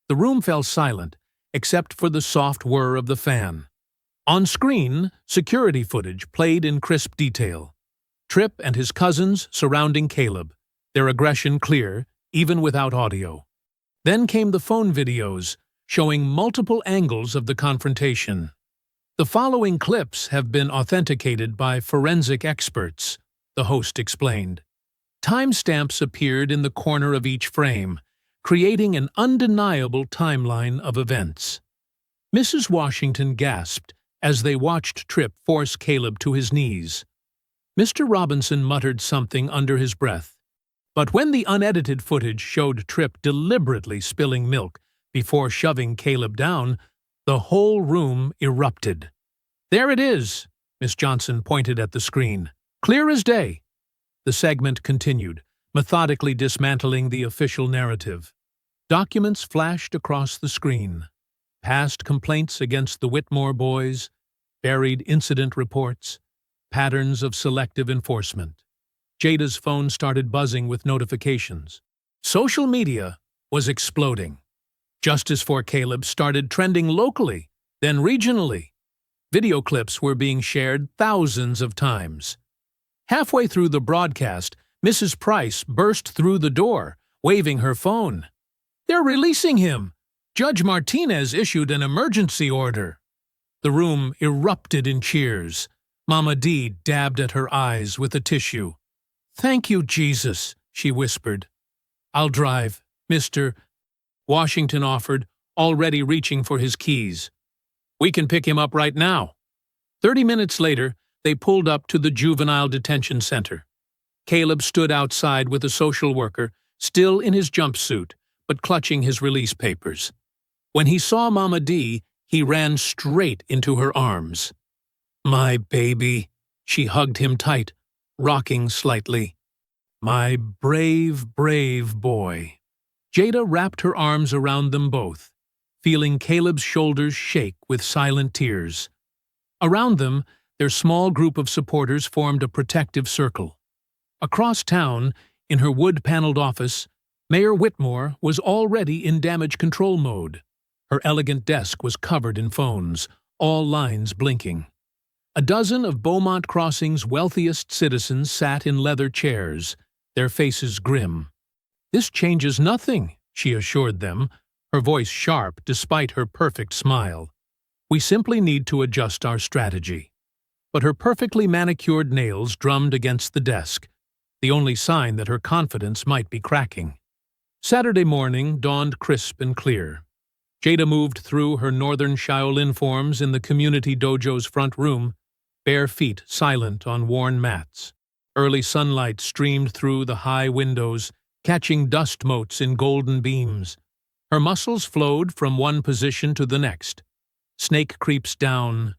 The room fell silent, except for the soft whir of the fan. On screen, security footage played in crisp detail. Tripp and his cousins surrounding Caleb, their aggression clear, even without audio. Then came the phone videos, showing multiple angles of the confrontation. The following clips have been authenticated by forensic experts, the host explained. Timestamps appeared in the corner of each frame, creating an undeniable timeline of events. Mrs. Washington gasped as they watched Tripp force Caleb to his knees. Mr. Robinson muttered something under his breath. But when the unedited footage showed Tripp deliberately spilling milk before shoving Caleb down, the whole room erupted. "There it is," Miss Johnson pointed at the screen. "Clear as day." The segment continued, methodically dismantling the official narrative. Documents flashed across the screen. Past complaints against the Whitmore boys, buried incident reports, patterns of selective enforcement. Jada's phone started buzzing with notifications. Social media was exploding. Justice for Caleb started trending locally, then regionally. Video clips were being shared thousands of times. Halfway through the broadcast, Mrs. Price burst through the door, waving her phone. "They're releasing him! Judge Martinez issued an emergency order." The room erupted in cheers. Mama D dabbed at her eyes with a tissue. "Thank you, Jesus," she whispered. "I'll drive," Mr. Washington offered, already reaching for his keys. "We can pick him up right now." 30 minutes later, they pulled up to the juvenile detention center. Caleb stood outside with a social worker, still in his jumpsuit, but clutching his release papers. When he saw Mama D, he ran straight into her arms. "My baby," she hugged him tight, rocking slightly. "My brave, brave boy." Jada wrapped her arms around them both, feeling Caleb's shoulders shake with silent tears. Around them, their small group of supporters formed a protective circle. Across town, in her wood-paneled office, Mayor Whitmore was already in damage control mode. Her elegant desk was covered in phones, all lines blinking. A dozen of Beaumont Crossing's wealthiest citizens sat in leather chairs, their faces grim. "This changes nothing," she assured them, her voice sharp despite her perfect smile. "We simply need to adjust our strategy." But her perfectly manicured nails drummed against the desk, the only sign that her confidence might be cracking. Saturday morning dawned crisp and clear. Jada moved through her northern Shaolin forms in the community dojo's front room, bare feet silent on worn mats. Early sunlight streamed through the high windows, catching dust motes in golden beams. Her muscles flowed from one position to the next. Snake creeps down,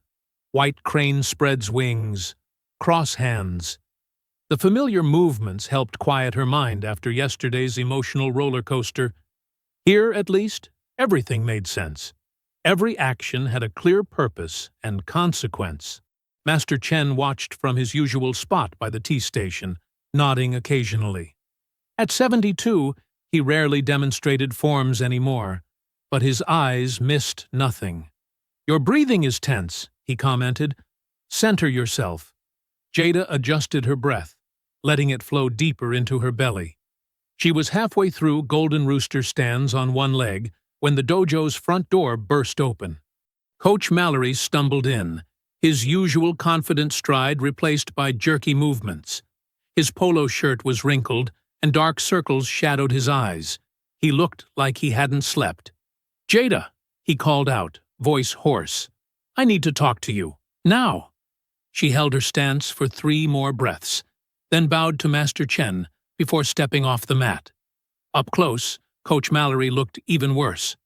white crane spreads wings, cross hands. The familiar movements helped quiet her mind after yesterday's emotional roller coaster. Here, at least, everything made sense. Every action had a clear purpose and consequence. Master Chen watched from his usual spot by the tea station, nodding occasionally. At 72, he rarely demonstrated forms anymore, but his eyes missed nothing. "Your breathing is tense," he commented. "Center yourself." Jada adjusted her breath, letting it flow deeper into her belly. She was halfway through Golden Rooster stands on one leg when the dojo's front door burst open. Coach Mallory stumbled in, his usual confident stride replaced by jerky movements. His polo shirt was wrinkled, and dark circles shadowed his eyes. He looked like he hadn't slept. "Jada," he called out, voice hoarse. "I need to talk to you. Now." She held her stance for 3 more breaths, then bowed to Master Chen before stepping off the mat. Up close, Coach Mallory looked even worse.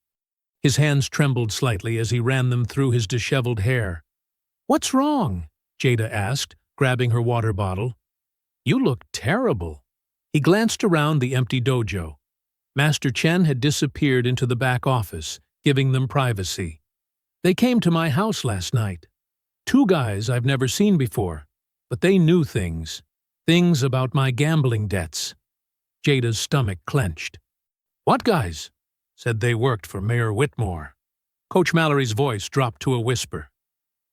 His hands trembled slightly as he ran them through his disheveled hair. "What's wrong?" Jada asked, grabbing her water bottle. "You look terrible." He glanced around the empty dojo. Master Chen had disappeared into the back office, giving them privacy. "They came to my house last night. 2 guys I've never seen before, but they knew things. Things about my gambling debts." Jada's stomach clenched. "What guys?" "Said they worked for Mayor Whitmore." Coach Mallory's voice dropped to a whisper.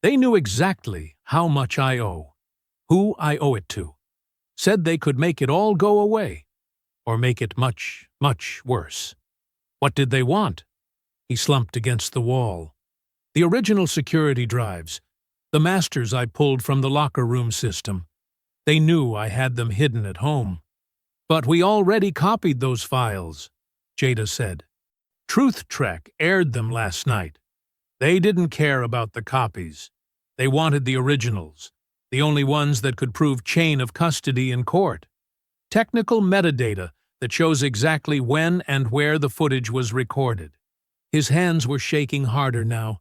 "They knew exactly how much I owe, who I owe it to. Said they could make it all go away, or make it much, much worse." "What did they want?" He slumped against the wall. "The original security drives, the masters I pulled from the locker room system. They knew I had them hidden at home." "But we already copied those files," Jada said. "Truth Trek aired them last night. They didn't care about the copies. They wanted the originals, the only ones that could prove chain of custody in court. Technical metadata that shows exactly when and where the footage was recorded." His hands were shaking harder now.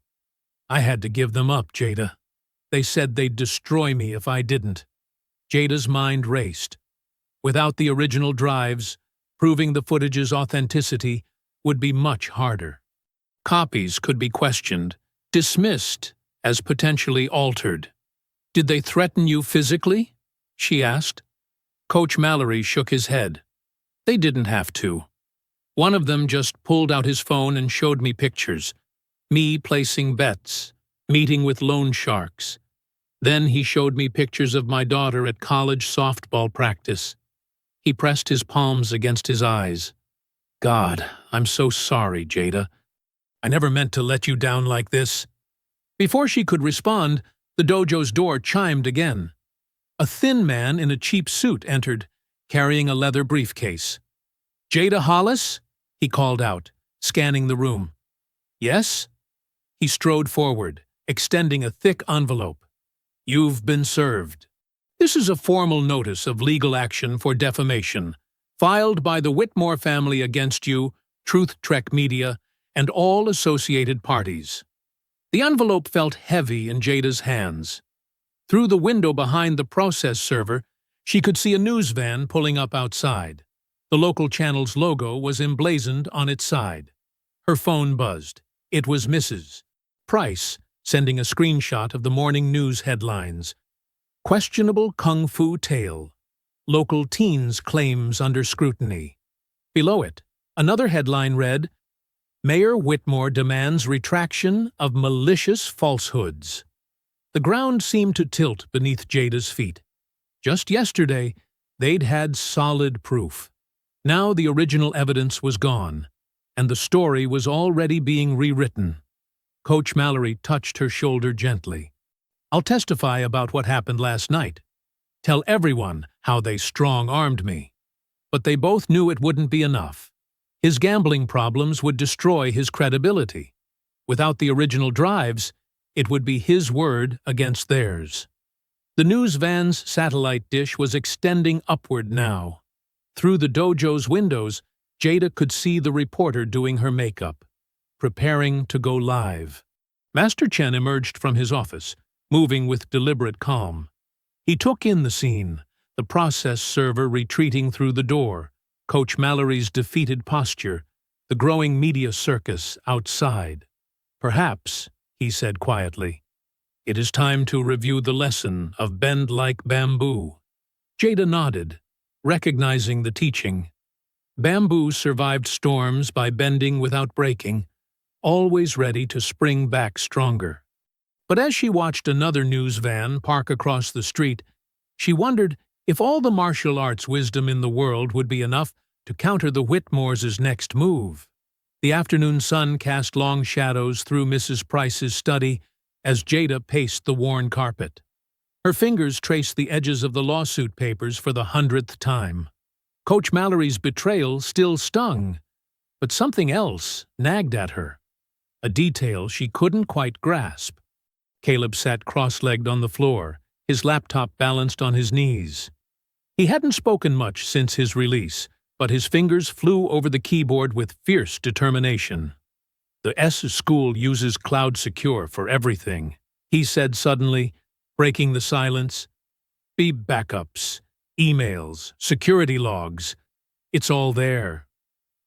"I had to give them up, Jada. They said they'd destroy me if I didn't." Jada's mind raced. Without the original drives, proving the footage's authenticity would be much harder. Copies could be questioned, dismissed as potentially altered. "Did they threaten you physically?" she asked. Coach Mallory shook his head. "They didn't have to. One of them just pulled out his phone and showed me pictures. Me placing bets, meeting with loan sharks. Then he showed me pictures of my daughter at college softball practice." He pressed his palms against his eyes. "God, I'm so sorry, Jada. I never meant to let you down like this." Before she could respond, the dojo's door chimed again. A thin man in a cheap suit entered, carrying a leather briefcase. "Jada Hollis?" he called out, scanning the room. "Yes?" He strode forward, extending a thick envelope. "You've been served. This is a formal notice of legal action for defamation, filed by the Whitmore family against you, Truth Trek Media, and all associated parties." The envelope felt heavy in Jada's hands. Through the window behind the process server, she could see a news van pulling up outside. The local channel's logo was emblazoned on its side. Her phone buzzed. It was Mrs. Price, sending a screenshot of the morning news headlines. "Questionable Kung Fu Tale. Local teens claims under scrutiny." Below it, another headline read, "Mayor Whitmore demands retraction of malicious falsehoods." The ground seemed to tilt beneath Jada's feet. Just yesterday, they'd had solid proof. Now the original evidence was gone, and the story was already being rewritten. Coach Mallory touched her shoulder gently. "I'll testify about what happened last night. Tell everyone how they strong-armed me." But they both knew it wouldn't be enough. His gambling problems would destroy his credibility. Without the original drives, it would be his word against theirs. The news van's satellite dish was extending upward now. Through the dojo's windows, Jada could see the reporter doing her makeup, preparing to go live. Master Chen emerged from his office, moving with deliberate calm. He took in the scene, the process server retreating through the door, Coach Mallory's defeated posture, the growing media circus outside. "Perhaps," he said quietly, "it is time to review the lesson of bend like bamboo." Jada nodded, recognizing the teaching. Bamboo survived storms by bending without breaking, always ready to spring back stronger. But as she watched another news van park across the street, she wondered if all the martial arts wisdom in the world would be enough to counter the Whitmores' next move. The afternoon sun cast long shadows through Mrs. Price's study as Jada paced the worn carpet. Her fingers traced the edges of the lawsuit papers for the 100th time. Coach Mallory's betrayal still stung, but something else nagged at her, a detail she couldn't quite grasp. Caleb sat cross-legged on the floor, his laptop balanced on his knees. He hadn't spoken much since his release, but his fingers flew over the keyboard with fierce determination. "The S school uses Cloud Secure for everything," he said suddenly, breaking the silence. "Be backups, emails, security logs. It's all there."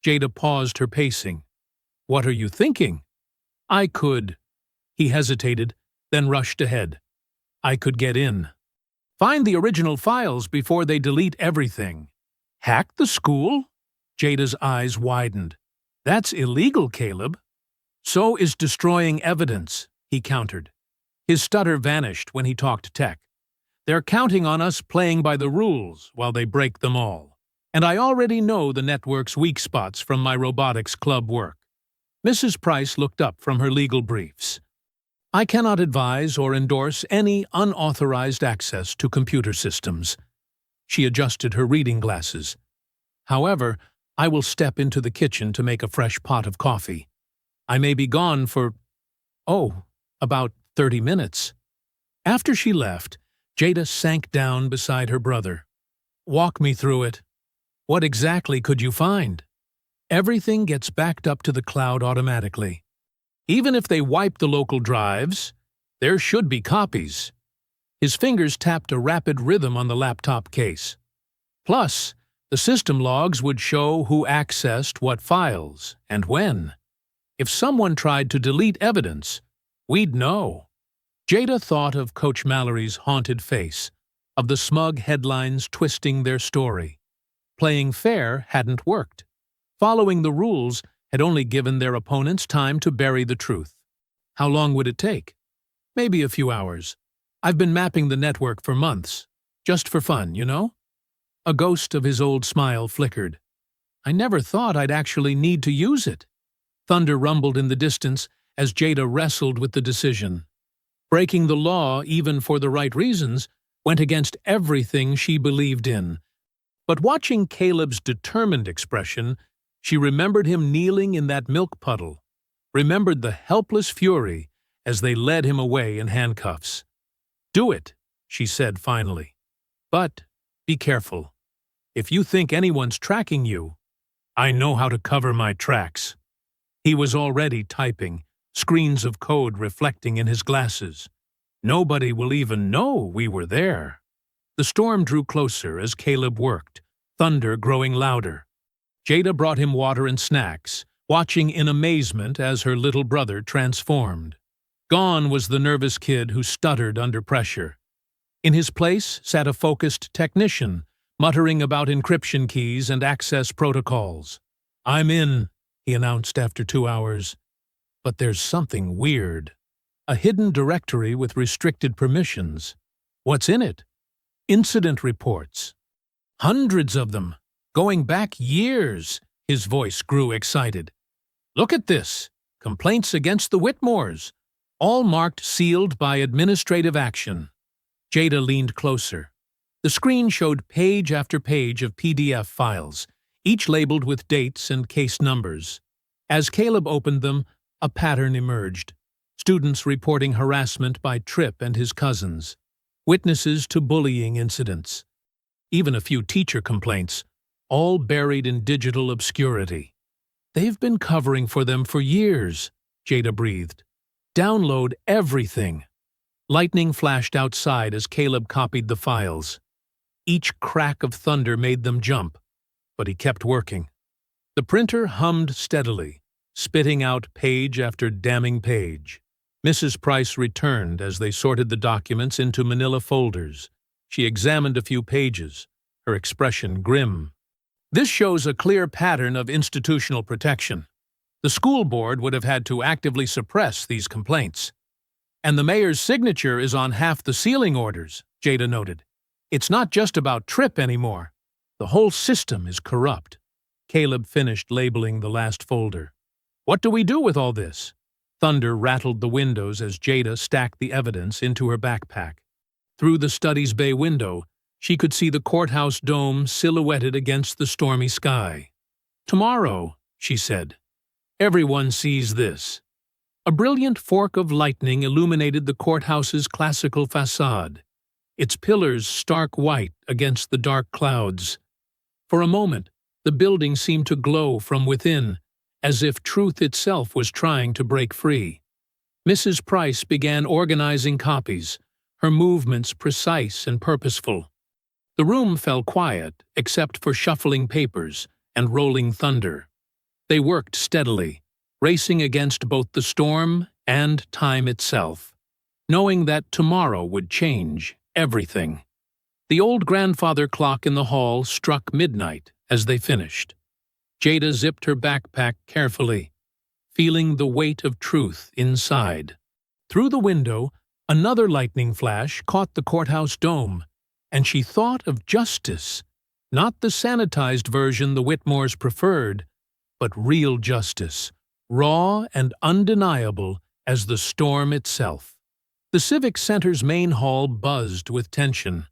Jada paused her pacing. "What are you thinking?" "I could." He hesitated, then rushed ahead. "I could get in. Find the original files before they delete everything." "Hack the school?" Jada's eyes widened. "That's illegal, Caleb." "So is destroying evidence," he countered. His stutter vanished when he talked tech. "They're counting on us playing by the rules while they break them all. And I already know the network's weak spots from my robotics club work." Mrs. Price looked up from her legal briefs. "I cannot advise or endorse any unauthorized access to computer systems." She adjusted her reading glasses. "However, I will step into the kitchen to make a fresh pot of coffee. I may be gone for, about 30 minutes. After she left, Jada sank down beside her brother. "Walk me through it. What exactly could you find?" "Everything gets backed up to the cloud automatically. Even if they wipe the local drives, there should be copies." His fingers tapped a rapid rhythm on the laptop case. "Plus, the system logs would show who accessed what files, and when. If someone tried to delete evidence, we'd know." Jada thought of Coach Mallory's haunted face, of the smug headlines twisting their story. Playing fair hadn't worked. Following the rules had only given their opponents time to bury the truth. How long would it take? Maybe a few hours. "I've been mapping the network for months. Just for fun, you know?" A ghost of his old smile flickered. "I never thought I'd actually need to use it." Thunder rumbled in the distance as Jada wrestled with the decision. Breaking the law, even for the right reasons, went against everything she believed in. But watching Caleb's determined expression, she remembered him kneeling in that milk puddle, remembered the helpless fury as they led him away in handcuffs. "Do it," she said finally. "But be careful. If you think anyone's tracking you, I know how to cover my tracks." He was already typing, screens of code reflecting in his glasses. "Nobody will even know we were there." The storm drew closer as Caleb worked, thunder growing louder. Jada brought him water and snacks, watching in amazement as her little brother transformed. Gone was the nervous kid who stuttered under pressure. In his place sat a focused technician, muttering about encryption keys and access protocols. "I'm in," he announced after 2 hours. "But there's something weird. A hidden directory with restricted permissions. What's in it?" "Incident reports. Hundreds of them, going back years." His voice grew excited. "Look at this. Complaints against the Whitmores. All marked sealed by administrative action." Jada leaned closer. The screen showed page after page of PDF files, each labeled with dates and case numbers. As Caleb opened them, A pattern emerged. Students reporting harassment by Tripp and his cousins. Witnesses to bullying incidents. Even a few teacher complaints, all buried in digital obscurity. They've been covering for them for years, Jada breathed. Download everything. Lightning flashed outside as Caleb copied the files. Each crack of thunder made them jump, but he kept working. The printer hummed steadily, spitting out page after damning page. Mrs. Price returned as they sorted the documents into manila folders. She examined a few pages, her expression grim. This shows a clear pattern of institutional protection. The school board would have had to actively suppress these complaints. And the mayor's signature is on half the sealing orders, Jada noted. It's not just about Tripp anymore. The whole system is corrupt. Caleb finished labeling the last folder. What do we do with all this? Thunder rattled the windows as Jada stacked the evidence into her backpack. Through the study's bay window, she could see the courthouse dome silhouetted against the stormy sky. Tomorrow, she said, everyone sees this. A brilliant fork of lightning illuminated the courthouse's classical facade, its pillars stark white against the dark clouds. For a moment, the building seemed to glow from within, as if truth itself was trying to break free. Mrs. Price began organizing copies, her movements precise and purposeful. The room fell quiet, except for shuffling papers and rolling thunder. They worked steadily, racing against both the storm and time itself, knowing that tomorrow would change everything. The old grandfather clock in the hall struck midnight as they finished. Jada zipped her backpack carefully, feeling the weight of truth inside. Through the window, another lightning flash caught the courthouse dome, and she thought of justice, not the sanitized version the Whitmores preferred, but real justice, raw and undeniable as the storm itself. The Civic Center's main hall buzzed with tension.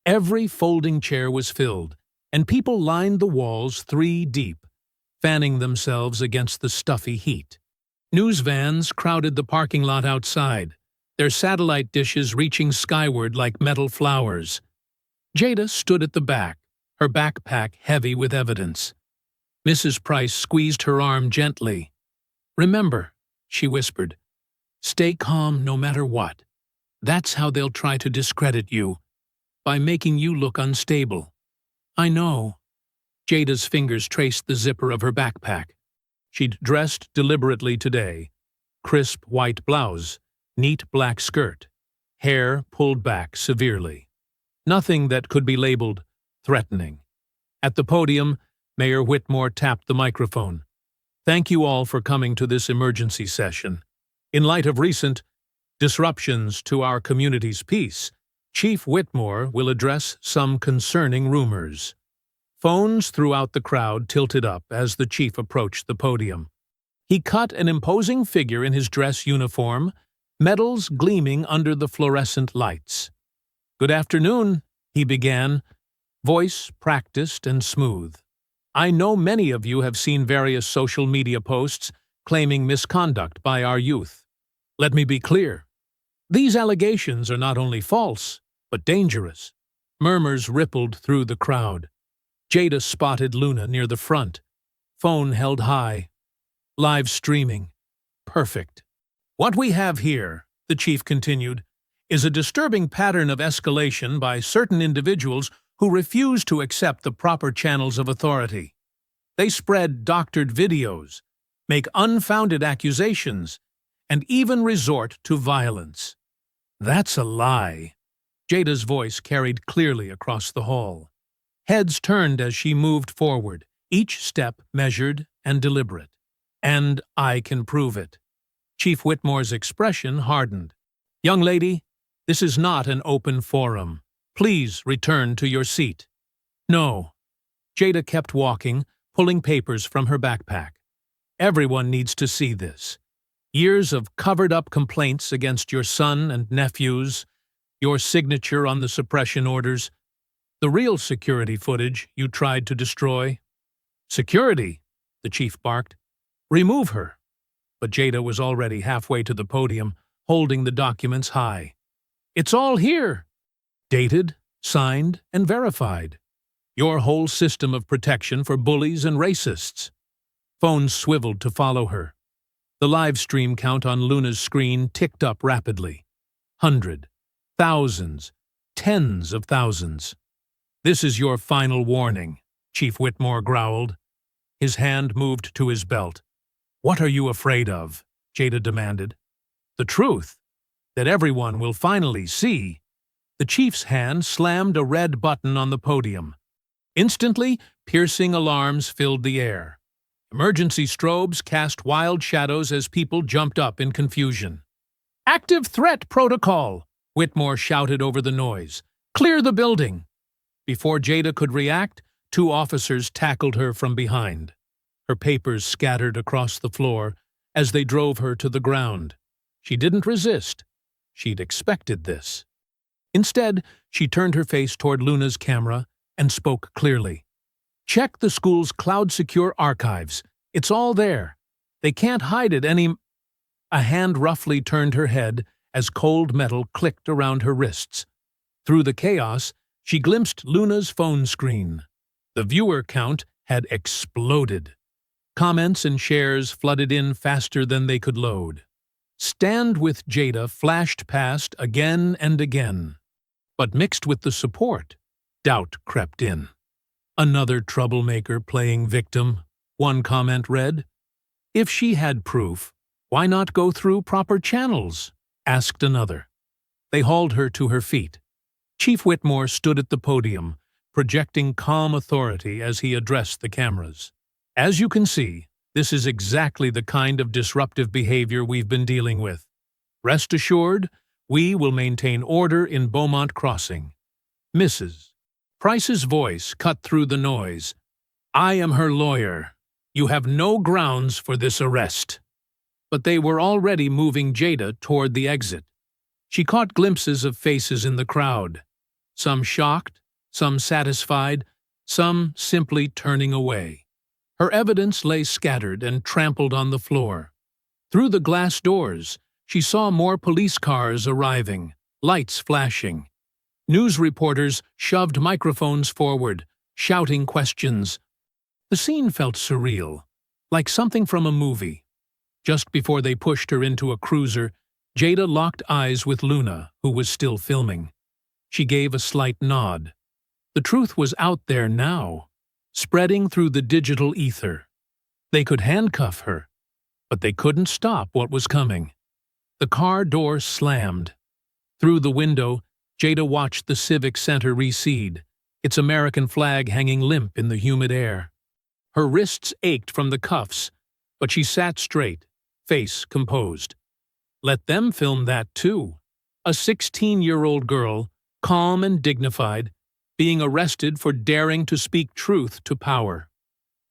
Every folding chair was filled, and people lined the walls 3 deep, fanning themselves against the stuffy heat. News vans crowded the parking lot outside, their satellite dishes reaching skyward like metal flowers. Jada stood at the back, her backpack heavy with evidence. Mrs. Price squeezed her arm gently. "Remember," she whispered, "stay calm no matter what. That's how they'll try to discredit you, by making you look unstable." "I know." Jada's fingers traced the zipper of her backpack. She'd dressed deliberately today. Crisp white blouse, neat black skirt, hair pulled back severely. Nothing that could be labeled threatening. At the podium, Mayor Whitmore tapped the microphone. "Thank you all for coming to this emergency session. In light of recent disruptions to our community's peace, Chief Whitmore will address some concerning rumors." Phones throughout the crowd tilted up as the chief approached the podium. He cut an imposing figure in his dress uniform, medals gleaming under the fluorescent lights. "Good afternoon," he began, voice practiced and smooth. "I know many of you have seen various social media posts claiming misconduct by our youth. Let me be clear. These allegations are not only false, but dangerous." Murmurs rippled through the crowd. Jada spotted Luna near the front, phone held high. Live streaming. Perfect. "What we have here," the chief continued, "is a disturbing pattern of escalation by certain individuals who refuse to accept the proper channels of authority. They spread doctored videos, make unfounded accusations, and even resort to violence." "That's a lie." Jada's voice carried clearly across the hall. Heads turned as she moved forward, each step measured and deliberate. "And I can prove it." Chief Whitmore's expression hardened. "Young lady, this is not an open forum. Please return to your seat." "No." Jada kept walking, pulling papers from her backpack. "Everyone needs to see this. Years of covered-up complaints against your son and nephews, your signature on the suppression orders, the real security footage you tried to destroy." "Security?" the chief barked. "Remove her." but Jada was already halfway to the podium, holding the documents high. "It's all here! Dated, signed, and verified. Your whole system of protection for bullies and racists." Phones swiveled to follow her. The live stream count on Luna's screen ticked up rapidly. 100, thousands, tens of thousands. "This is your final warning," Chief Whitmore growled. His hand moved to his belt. "What are you afraid of?" Jada demanded. "The truth, that everyone will finally see." The chief's hand slammed a red button on the podium. Instantly, piercing alarms filled the air. Emergency strobes cast wild shadows as people jumped up in confusion. "Active threat protocol!" Whitmore shouted over the noise. "Clear the building!" Before Jada could react, 2 officers tackled her from behind. Her papers scattered across the floor as they drove her to the ground. She didn't resist. She'd expected this. Instead, she turned her face toward Luna's camera and spoke clearly. "Check the school's cloud-secure archives. It's all there. They can't hide it any—" A hand roughly turned her head as cold metal clicked around her wrists. Through the chaos, she glimpsed Luna's phone screen. The viewer count had exploded. Comments and shares flooded in faster than they could load. "Stand with Jada" flashed past again and again. But mixed with the support, doubt crept in. "Another troublemaker playing victim," one comment read. "If she had proof, why not go through proper channels?" asked another. They hauled her to her feet. Chief Whitmore stood at the podium, projecting calm authority as he addressed the cameras. "As you can see, this is exactly the kind of disruptive behavior we've been dealing with. Rest assured, we will maintain order in Beaumont Crossing." Mrs. Price's voice cut through the noise. "I am her lawyer. You have no grounds for this arrest." But they were already moving Jada toward the exit. She caught glimpses of faces in the crowd, some shocked, some satisfied, some simply turning away. Her evidence lay scattered and trampled on the floor. Through the glass doors, she saw more police cars arriving, lights flashing. News reporters shoved microphones forward, shouting questions. The scene felt surreal, like something from a movie. Just before they pushed her into a cruiser, Jada locked eyes with Luna, who was still filming. She gave a slight nod. The truth was out there now, spreading through the digital ether. They could handcuff her, but they couldn't stop what was coming. The car door slammed. Through the window, Jada watched the Civic Center recede, its American flag hanging limp in the humid air. Her wrists ached from the cuffs, but she sat straight, face composed. Let them film that too. A 16-year-old girl, calm and dignified, being arrested for daring to speak truth to power.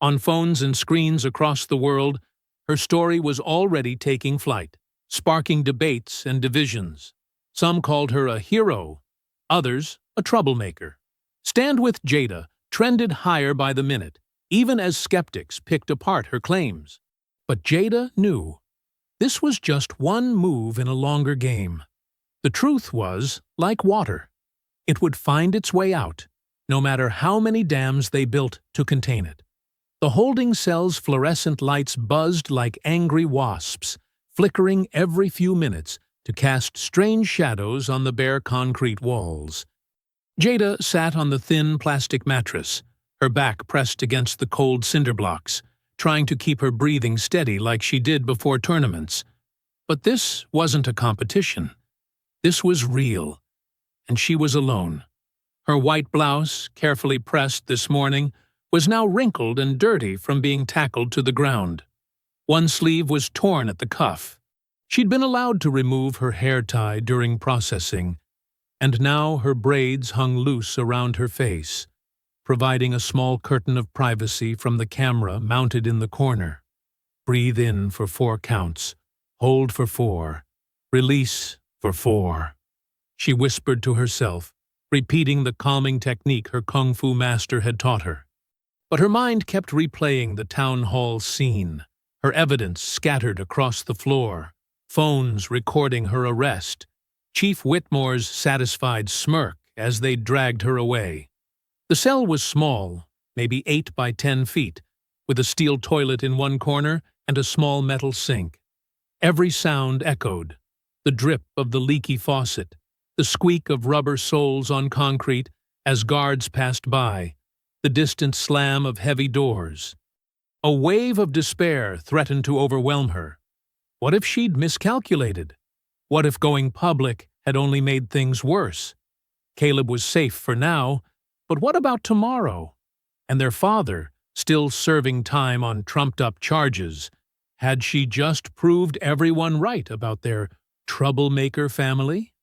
On phones and screens across the world, her story was already taking flight, sparking debates and divisions. Some called her a hero, others a troublemaker. Stand with Jada trended higher by the minute, even as skeptics picked apart her claims. But Jada knew this was just one move in a longer game. The truth was, like water, it would find its way out, no matter how many dams they built to contain it. The holding cell's fluorescent lights buzzed like angry wasps, flickering every few minutes to cast strange shadows on the bare concrete walls. Jada sat on the thin plastic mattress, her back pressed against the cold cinder blocks, trying to keep her breathing steady like she did before tournaments. But this wasn't a competition. This was real, and she was alone. Her white blouse, carefully pressed this morning, was now wrinkled and dirty from being tackled to the ground. One sleeve was torn at the cuff. She'd been allowed to remove her hair tie during processing, and now her braids hung loose around her face, providing a small curtain of privacy from the camera mounted in the corner. Breathe in for 4 counts, hold for 4, release for 4. She whispered to herself, repeating the calming technique her kung fu master had taught her. But her mind kept replaying the town hall scene. her evidence scattered across the floor, phones recording her arrest, Chief Whitmore's satisfied smirk as they dragged her away. The cell was small, maybe 8 by 10 feet, with a steel toilet in one corner and a small metal sink. Every sound echoed: the drip of the leaky faucet, the squeak of rubber soles on concrete as guards passed by, the distant slam of heavy doors. A wave of despair threatened to overwhelm her. What if she'd miscalculated? What if going public had only made things worse? Caleb was safe for now, but what about tomorrow? And their father, still serving time on trumped-up charges. Had she just proved everyone right about their troublemaker family?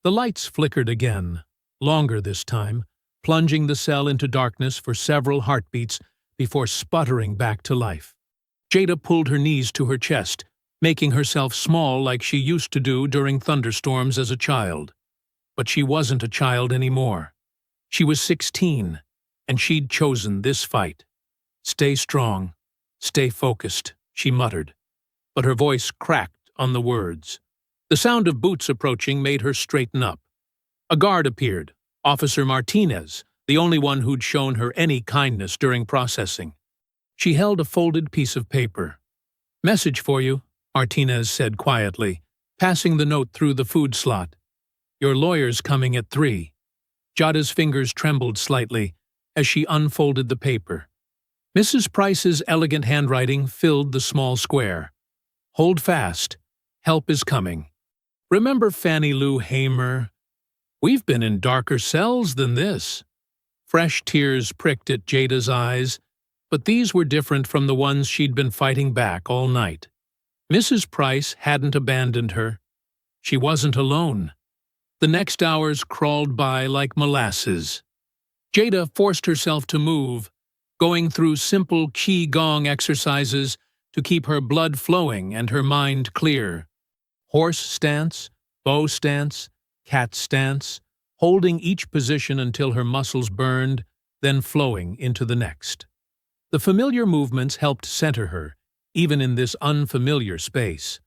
The lights flickered again, longer this time, plunging the cell into darkness for several heartbeats before sputtering back to life. Jada pulled her knees to her chest, making herself small like she used to do during thunderstorms as a child. But she wasn't a child anymore. She was 16, and she'd chosen this fight. "Stay strong. Stay focused," she muttered. But her voice cracked on the words. The sound of boots approaching made her straighten up. A guard appeared, Officer Martinez, the only one who'd shown her any kindness during processing. She held a folded piece of paper. "Message for you," Martinez said quietly, passing the note through the food slot. "Your lawyer's coming at 3. Jada's fingers trembled slightly as she unfolded the paper. Mrs. Price's elegant handwriting filled the small square. "Hold fast. Help is coming. Remember Fannie Lou Hamer? We've been in darker cells than this." Fresh tears pricked at Jada's eyes, but these were different from the ones she'd been fighting back all night. Mrs. Price hadn't abandoned her. She wasn't alone. The next hours crawled by like molasses. Jada forced herself to move, going through simple qi-gong exercises to keep her blood flowing and her mind clear. Horse stance, bow stance, cat stance, holding each position until her muscles burned, then flowing into the next. The familiar movements helped center her, even in this unfamiliar space.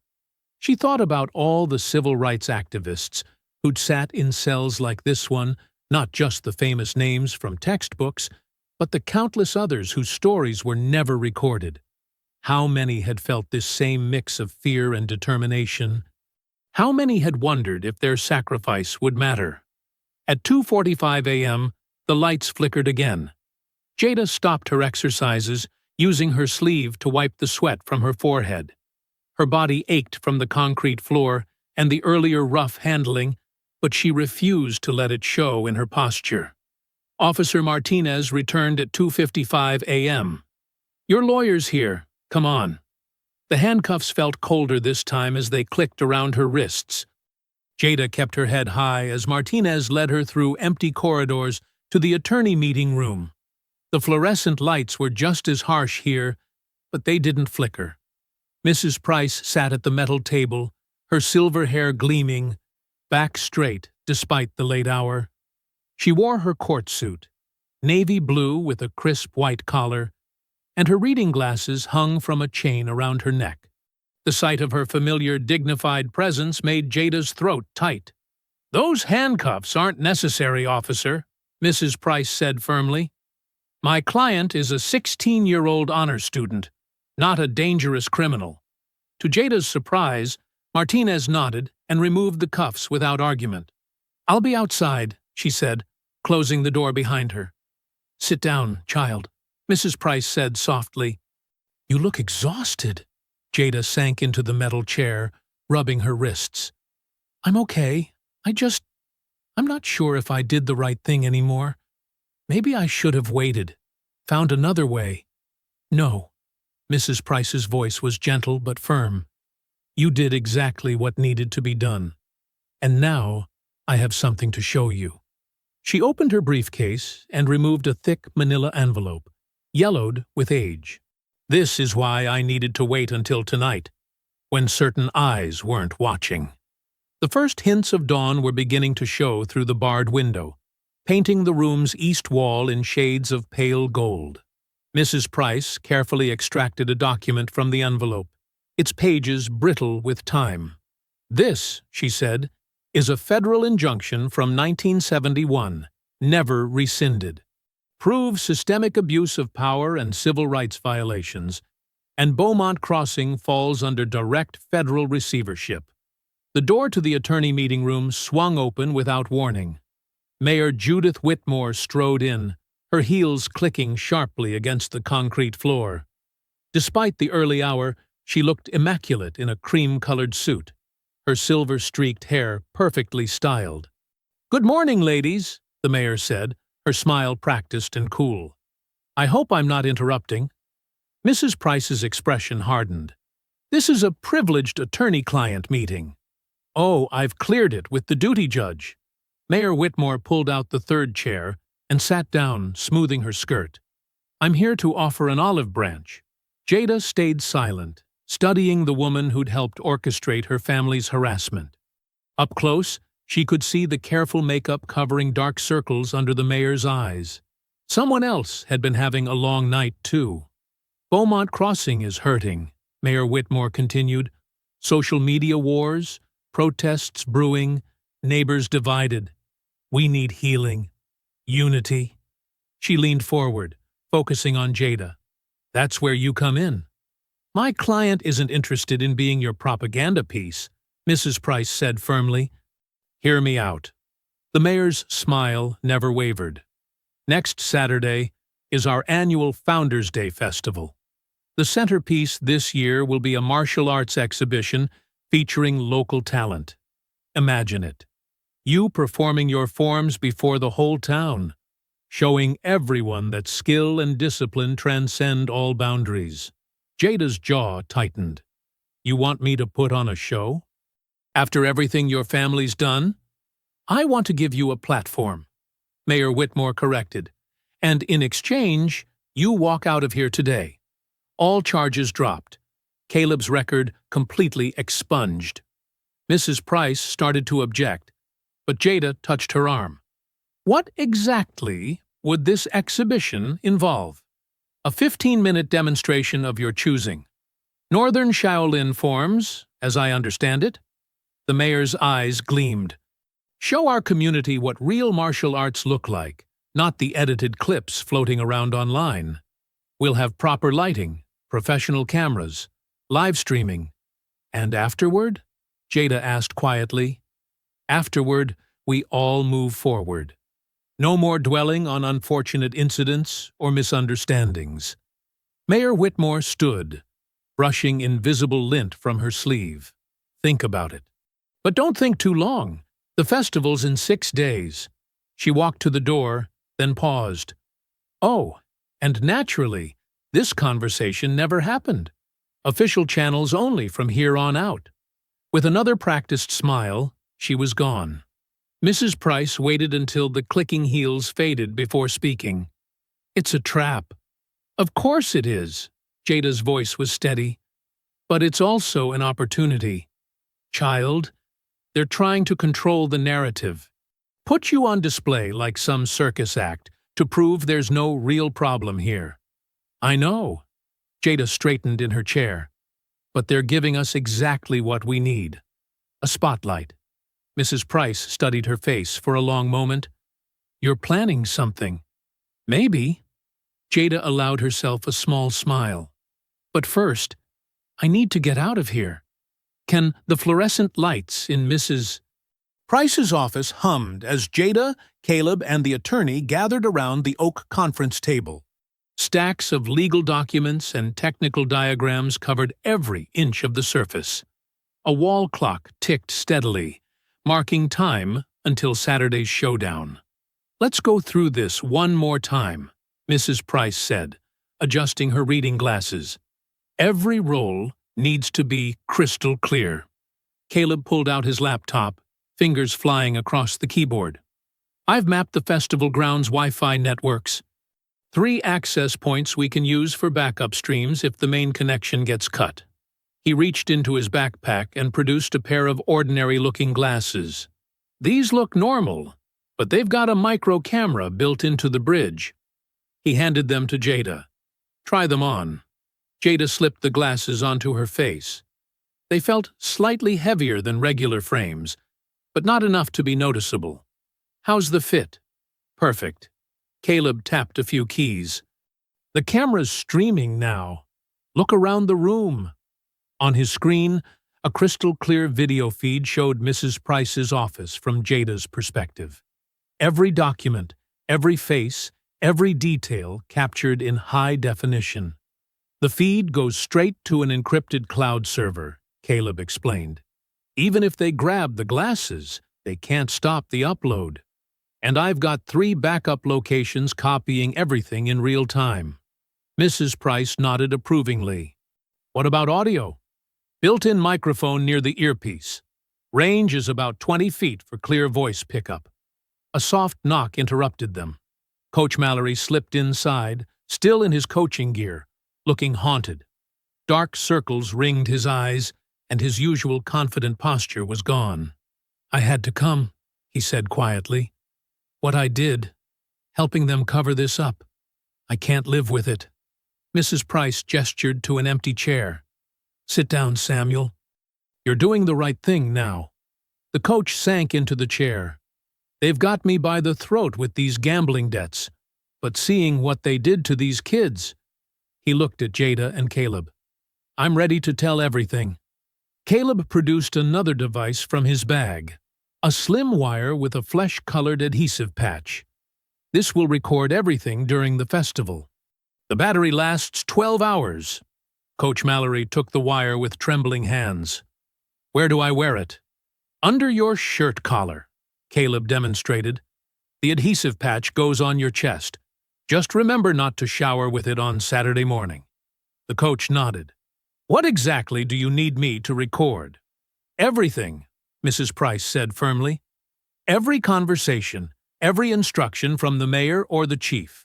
She thought about all the civil rights activists who'd sat in cells like this one, not just the famous names from textbooks, but the countless others whose stories were never recorded. How many had felt this same mix of fear and determination? How many had wondered if their sacrifice would matter? At 2:45 a.m., the lights flickered again. Jada stopped her exercises, using her sleeve to wipe the sweat from her forehead. Her body ached from the concrete floor and the earlier rough handling, but she refused to let it show in her posture. Officer Martinez returned at 2:55 a.m. "Your lawyer's here. Come on." The handcuffs felt colder this time as they clicked around her wrists. Jada kept her head high as Martinez led her through empty corridors to the attorney meeting room. The fluorescent lights were just as harsh here, but they didn't flicker. Mrs. Price sat at the metal table, her silver hair gleaming, back straight despite the late hour. She wore her court suit, navy blue with a crisp white collar, and her reading glasses hung from a chain around her neck. The sight of her familiar, dignified presence made Jada's throat tight. "Those handcuffs aren't necessary, officer," Mrs. Price said firmly. "My client is a 16-year-old honor student, not a dangerous criminal." To Jada's surprise, Martinez nodded and removed the cuffs without argument. "I'll be outside," she said, closing the door behind her. "Sit down, child," Mrs. Price said softly. "You look exhausted." Jada sank into the metal chair, rubbing her wrists. "I'm okay. I'm not sure if I did the right thing anymore. Maybe I should have waited, found another way." "No." Mrs. Price's voice was gentle but firm. "You did exactly what needed to be done. And now I have something to show you." She opened her briefcase and removed a thick manila envelope, yellowed with age. "This is why I needed to wait until tonight, when certain eyes weren't watching." The first hints of dawn were beginning to show through the barred window, painting the room's east wall in shades of pale gold. Mrs. Price carefully extracted a document from the envelope, its pages brittle with time. "This," she said, "is a federal injunction from 1971, never rescinded. Proves systemic abuse of power and civil rights violations, and Beaumont Crossing falls under direct federal receivership." The door to the attorney meeting room swung open without warning. Mayor Judith Whitmore strode in, her heels clicking sharply against the concrete floor. Despite the early hour, she looked immaculate in a cream-colored suit, her silver-streaked hair perfectly styled. "Good morning, ladies," the mayor said, her smile practiced and cool. "I hope I'm not interrupting." Mrs. Price's expression hardened. "This is a privileged attorney-client meeting." "Oh, I've cleared it with the duty judge." Mayor Whitmore pulled out the third chair and sat down, smoothing her skirt. "I'm here to offer an olive branch." Jada stayed silent, studying the woman who'd helped orchestrate her family's harassment. Up close, she could see the careful makeup covering dark circles under the mayor's eyes. Someone else had been having a long night, too. "Beaumont Crossing is hurting," Mayor Whitmore continued. "Social media wars, protests brewing, neighbors divided. We need healing. Unity." She leaned forward, focusing on Jada. "That's where you come in." "My client isn't interested in being your propaganda piece," Mrs. Price said firmly. "Hear me out." The mayor's smile never wavered. "Next Saturday is our annual Founders' Day Festival. The centerpiece this year will be a martial arts exhibition featuring local talent. Imagine it. You performing your forms before the whole town, showing everyone that skill and discipline transcend all boundaries." Jada's jaw tightened. "You want me to put on a show? After everything your family's done?" "I want to give you a platform," Mayor Whitmore corrected. "And in exchange, you walk out of here today. All charges dropped. Caleb's record completely expunged." Mrs. Price started to object, but Jada touched her arm. "What exactly would this exhibition involve?" "A 15-minute demonstration of your choosing. Northern Shaolin forms, as I understand it." The mayor's eyes gleamed. "Show our community what real martial arts look like, not the edited clips floating around online. We'll have proper lighting, professional cameras, live streaming. And afterward?" Jada asked quietly. "Afterward, we all move forward. No more dwelling on unfortunate incidents or misunderstandings." Mayor Whitmore stood, brushing invisible lint from her sleeve. "Think about it. But don't think too long. The festival's in 6 days." She walked to the door, then paused. "Oh, and naturally, this conversation never happened. Official channels only from here on out." With another practiced smile, she was gone. Mrs. Price waited until the clicking heels faded before speaking. "It's a trap." "Of course it is." Jada's voice was steady. "But it's also an opportunity. Child, they're trying to control the narrative. Put you on display like some circus act to prove there's no real problem here." "I know." Jada straightened in her chair. "But they're giving us exactly what we need. A spotlight." Mrs. Price studied her face for a long moment. "You're planning something." "Maybe." Jada allowed herself a small smile. "But first, I need to get out of here. Can the fluorescent lights in Mrs. Price's office hummed as Jada, Caleb, and the attorney gathered around the oak conference table. Stacks of legal documents and technical diagrams covered every inch of the surface. A wall clock ticked steadily, marking time until Saturday's showdown. "Let's go through this one more time," Mrs. Price said, adjusting her reading glasses. "Every role needs to be crystal clear." Caleb pulled out his laptop, fingers flying across the keyboard. "I've mapped the festival grounds Wi-Fi networks. 3 access points we can use for backup streams if the main connection gets cut." He reached into his backpack and produced a pair of ordinary-looking glasses. "These look normal, but they've got a micro camera built into the bridge." He handed them to Jada. Try them on. Jada slipped the glasses onto her face. They felt slightly heavier than regular frames, but not enough to be noticeable. How's the fit? Perfect. Caleb tapped a few keys. The camera's streaming now. Look around the room. On his screen, a crystal-clear video feed showed Mrs. Price's office from Jada's perspective. Every document, every face, every detail captured in high definition. The feed goes straight to an encrypted cloud server, Caleb explained. Even if they grab the glasses, they can't stop the upload. And I've got 3 backup locations copying everything in real time. Mrs. Price nodded approvingly. What about audio? Built-in microphone near the earpiece. Range is about 20 feet for clear voice pickup. A soft knock interrupted them. Coach Mallory slipped inside, still in his coaching gear, looking haunted. Dark circles ringed his eyes, and his usual confident posture was gone. I had to come, he said quietly. What I did, helping them cover this up. I can't live with it. Mrs. Price gestured to an empty chair. Sit down, Samuel. You're doing the right thing now. The coach sank into the chair. They've got me by the throat with these gambling debts, but seeing what they did to these kids. He looked at Jada and Caleb. I'm ready to tell everything. Caleb produced another device from his bag, a slim wire with a flesh-colored adhesive patch. This will record everything during the festival. The battery lasts 12 hours. Coach Mallory took the wire with trembling hands. Where do I wear it? Under your shirt collar, Caleb demonstrated. The adhesive patch goes on your chest. Just remember not to shower with it on Saturday morning. The coach nodded. What exactly do you need me to record? Everything, Mrs. Price said firmly. Every conversation, every instruction from the mayor or the chief.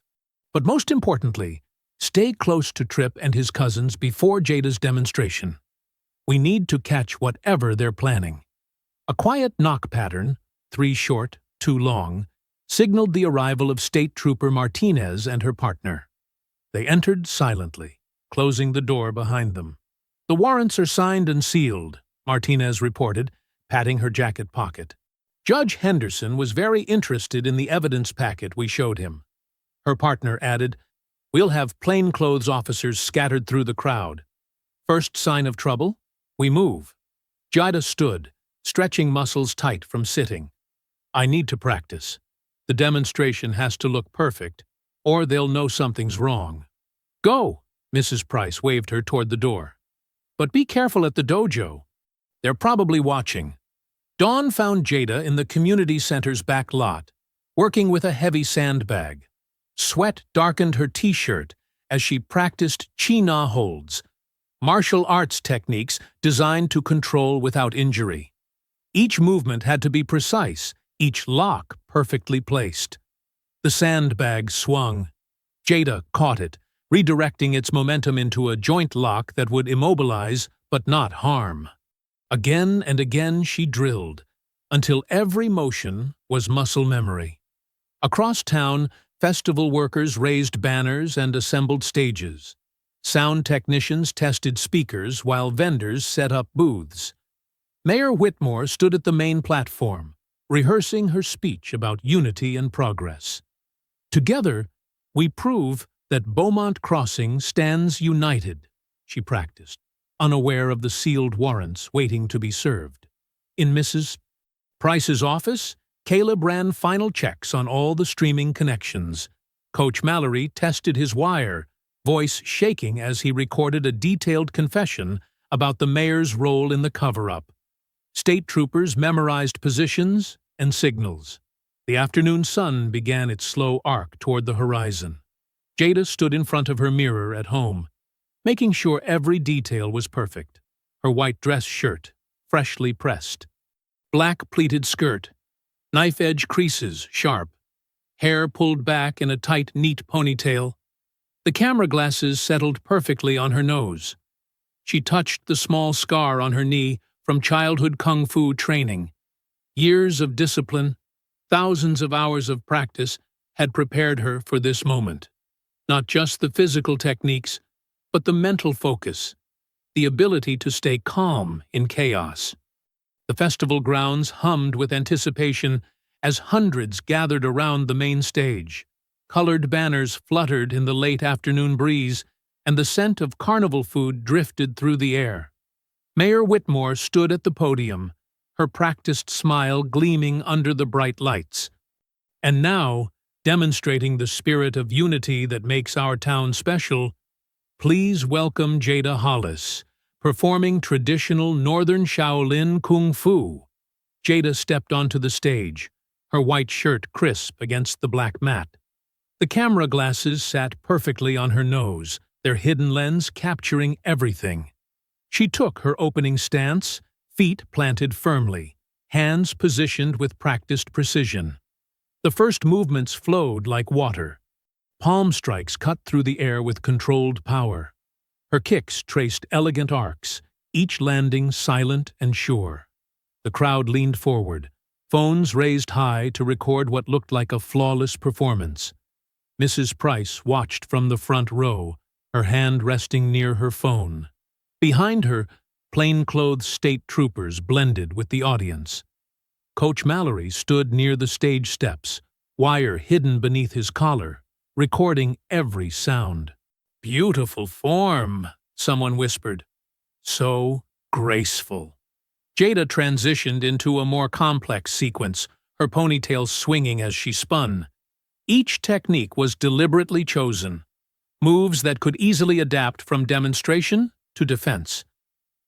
But most importantly, stay close to Tripp and his cousins before Jada's demonstration. We need to catch whatever they're planning. A quiet knock pattern, 3 short, 2 long, signaled the arrival of State Trooper Martinez and her partner. They entered silently, closing the door behind them. The warrants are signed and sealed, Martinez reported, patting her jacket pocket. Judge Henderson was very interested in the evidence packet we showed him. Her partner added, We'll have plainclothes officers scattered through the crowd. First sign of trouble? We move. Jada stood, stretching muscles tight from sitting. I need to practice. The demonstration has to look perfect, or they'll know something's wrong. Go, Mrs. Price waved her toward the door. But be careful at the dojo. They're probably watching. Dawn found Jada in the community center's back lot, working with a heavy sandbag. Sweat darkened her t-shirt as she practiced chi-na holds, martial arts techniques designed to control without injury. Each movement had to be precise, each lock perfectly placed. The sandbag swung. Jada caught it, redirecting its momentum into a joint lock that would immobilize but not harm. Again and again she drilled, until every motion was muscle memory. Across town, festival workers raised banners and assembled stages. Sound technicians tested speakers while vendors set up booths. Mayor Whitmore stood at the main platform, rehearsing her speech about unity and progress. Together, we prove that Beaumont Crossing stands united, she practiced, unaware of the sealed warrants waiting to be served. In Mrs. Price's office, Caleb ran final checks on all the streaming connections. Coach Mallory tested his wire, voice shaking as he recorded a detailed confession about the mayor's role in the cover-up. State troopers memorized positions and signals. The afternoon sun began its slow arc toward the horizon. Jada stood in front of her mirror at home, making sure every detail was perfect. Her white dress shirt, freshly pressed. Black pleated skirt, knife-edge creases sharp. Hair pulled back in a tight, neat ponytail. The camera glasses settled perfectly on her nose. She touched the small scar on her knee from childhood kung fu training. Years of discipline, thousands of hours of practice had prepared her for this moment. Not just the physical techniques, but the mental focus, the ability to stay calm in chaos. The festival grounds hummed with anticipation as hundreds gathered around the main stage. Colored banners fluttered in the late afternoon breeze, and the scent of carnival food drifted through the air. Mayor Whitmore stood at the podium, her practiced smile gleaming under the bright lights. And now, demonstrating the spirit of unity that makes our town special, please welcome Jada Hollis, performing traditional Northern Shaolin Kung Fu. Jada stepped onto the stage, her white shirt crisp against the black mat. The camera glasses sat perfectly on her nose, their hidden lens capturing everything. She took her opening stance, feet planted firmly, hands positioned with practiced precision. The first movements flowed like water. Palm strikes cut through the air with controlled power. Her kicks traced elegant arcs, each landing silent and sure. The crowd leaned forward, phones raised high to record what looked like a flawless performance. Mrs. Price watched from the front row, her hand resting near her phone. Behind her, plainclothes state troopers blended with the audience. Coach Mallory stood near the stage steps, wire hidden beneath his collar, recording every sound. "Beautiful form," someone whispered. "So graceful." Jada transitioned into a more complex sequence, her ponytail swinging as she spun. Each technique was deliberately chosen, moves that could easily adapt from demonstration to defense.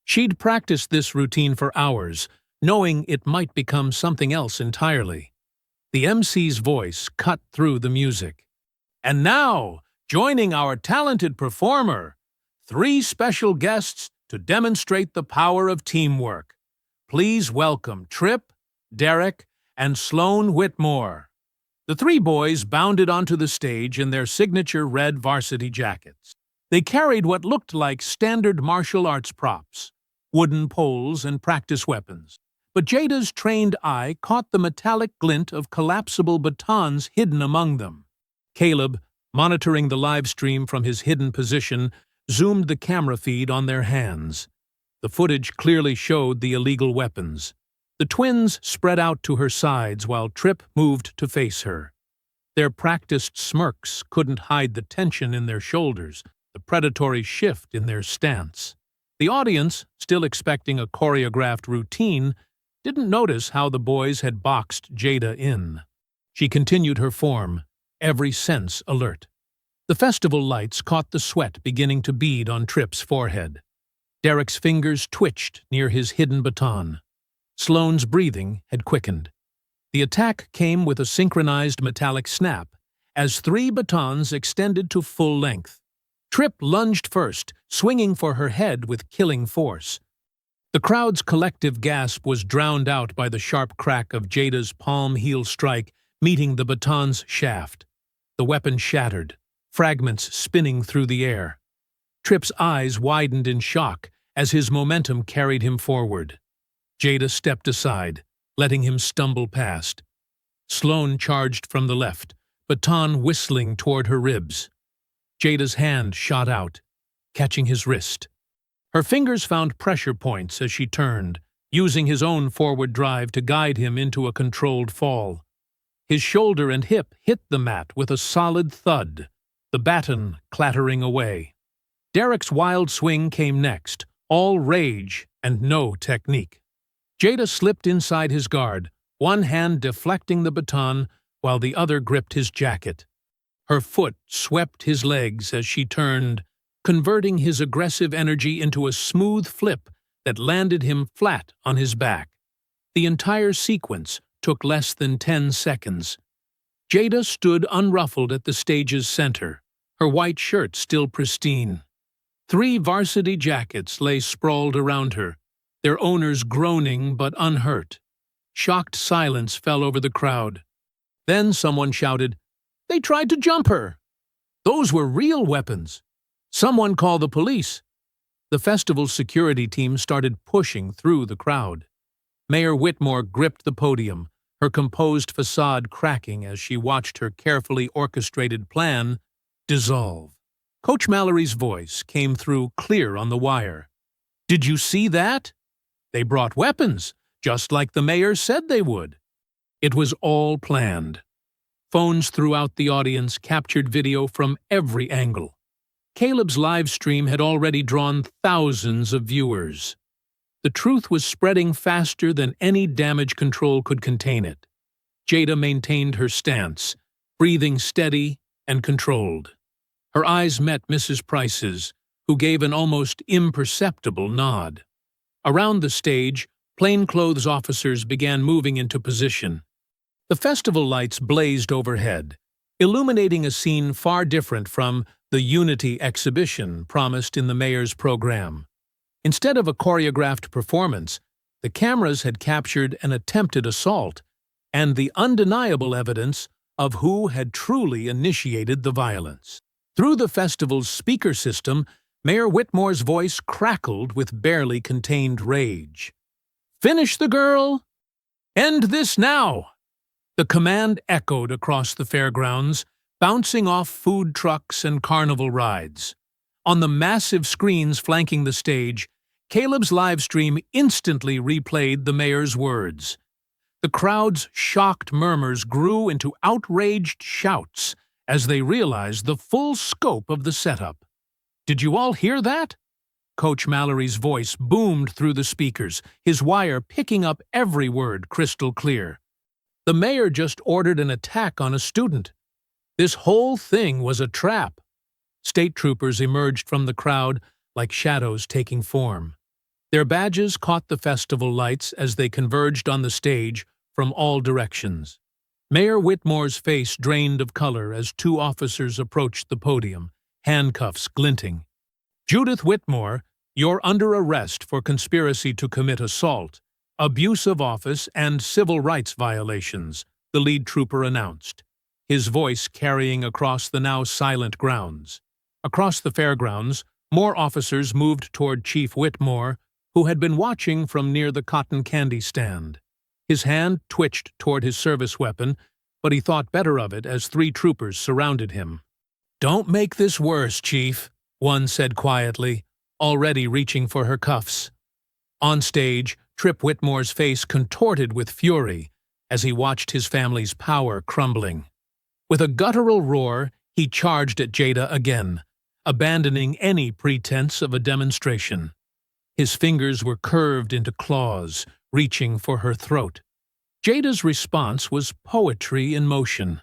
She'd practiced this routine for hours, knowing it might become something else entirely. The MC's voice cut through the music. And now, joining our talented performer, 3 special guests to demonstrate the power of teamwork. Please welcome Trip, Derek, and Sloan Whitmore. The 3 boys bounded onto the stage in their signature red varsity jackets. They carried what looked like standard martial arts props, wooden poles and practice weapons. But Jada's trained eye caught the metallic glint of collapsible batons hidden among them. Caleb, monitoring the live stream from his hidden position, zoomed the camera feed on their hands. The footage clearly showed the illegal weapons. The twins spread out to her sides while Trip moved to face her. Their practiced smirks couldn't hide the tension in their shoulders, the predatory shift in their stance. The audience, still expecting a choreographed routine, didn't notice how the boys had boxed Jada in. She continued her form, every sense alert. The festival lights caught the sweat beginning to bead on Trip's forehead. Derek's fingers twitched near his hidden baton. Sloane's breathing had quickened. The attack came with a synchronized metallic snap, as 3 batons extended to full length. Trip lunged first, swinging for her head with killing force. The crowd's collective gasp was drowned out by the sharp crack of Jada's palm heel strike meeting the baton's shaft. The weapon shattered, fragments spinning through the air. Trip's eyes widened in shock as his momentum carried him forward. Jada stepped aside, letting him stumble past. Sloane charged from the left, baton whistling toward her ribs. Jada's hand shot out, catching his wrist. Her fingers found pressure points as she turned, using his own forward drive to guide him into a controlled fall. His shoulder and hip hit the mat with a solid thud, the baton clattering away. Derek's wild swing came next, all rage and no technique. Jada slipped inside his guard, one hand deflecting the baton while the other gripped his jacket. Her foot swept his legs as she turned, converting his aggressive energy into a smooth flip that landed him flat on his back. The entire sequence took less than 10 seconds. Jada stood unruffled at the stage's center, her white shirt still pristine. 3 varsity jackets lay sprawled around her, their owners groaning but unhurt. Shocked silence fell over the crowd. Then someone shouted, "They tried to jump her!" Those were real weapons. Someone call the police. The festival's security team started pushing through the crowd. Mayor Whitmore gripped the podium, her composed facade cracking as she watched her carefully orchestrated plan dissolve. Coach Mallory's voice came through clear on the wire. "Did you see that? They brought weapons, just like the mayor said they would." It was all planned. Phones throughout the audience captured video from every angle. Caleb's live stream had already drawn thousands of viewers. The truth was spreading faster than any damage control could contain it. Jada maintained her stance, breathing steady and controlled. Her eyes met Mrs. Price's, who gave an almost imperceptible nod. Around the stage, plainclothes officers began moving into position. The festival lights blazed overhead, illuminating a scene far different from the Unity exhibition promised in the mayor's program. Instead of a choreographed performance, the cameras had captured an attempted assault and the undeniable evidence of who had truly initiated the violence. Through the festival's speaker system, Mayor Whitmore's voice crackled with barely contained rage. "Finish the girl! End this now!" The command echoed across the fairgrounds, bouncing off food trucks and carnival rides. On the massive screens flanking the stage, Caleb's livestream instantly replayed the mayor's words. The crowd's shocked murmurs grew into outraged shouts as they realized the full scope of the setup. "Did you all hear that?" Coach Mallory's voice boomed through the speakers, his wire picking up every word crystal clear. "The mayor just ordered an attack on a student. This whole thing was a trap." State troopers emerged from the crowd like shadows taking form. Their badges caught the festival lights as they converged on the stage from all directions. Mayor Whitmore's face drained of color as two officers approached the podium, handcuffs glinting. "Judith Whitmore, you're under arrest for conspiracy to commit assault, abuse of office, and civil rights violations," the lead trooper announced, his voice carrying across the now silent grounds. Across the fairgrounds, more officers moved toward Chief Whitmore, who had been watching from near the cotton candy stand. His hand twitched toward his service weapon, but he thought better of it as three troopers surrounded him. "Don't make this worse, Chief," one said quietly, already reaching for her cuffs. On stage, Trip Whitmore's face contorted with fury as he watched his family's power crumbling. With a guttural roar, he charged at Jada again, abandoning any pretense of a demonstration. His fingers were curved into claws, reaching for her throat. Jada's response was poetry in motion.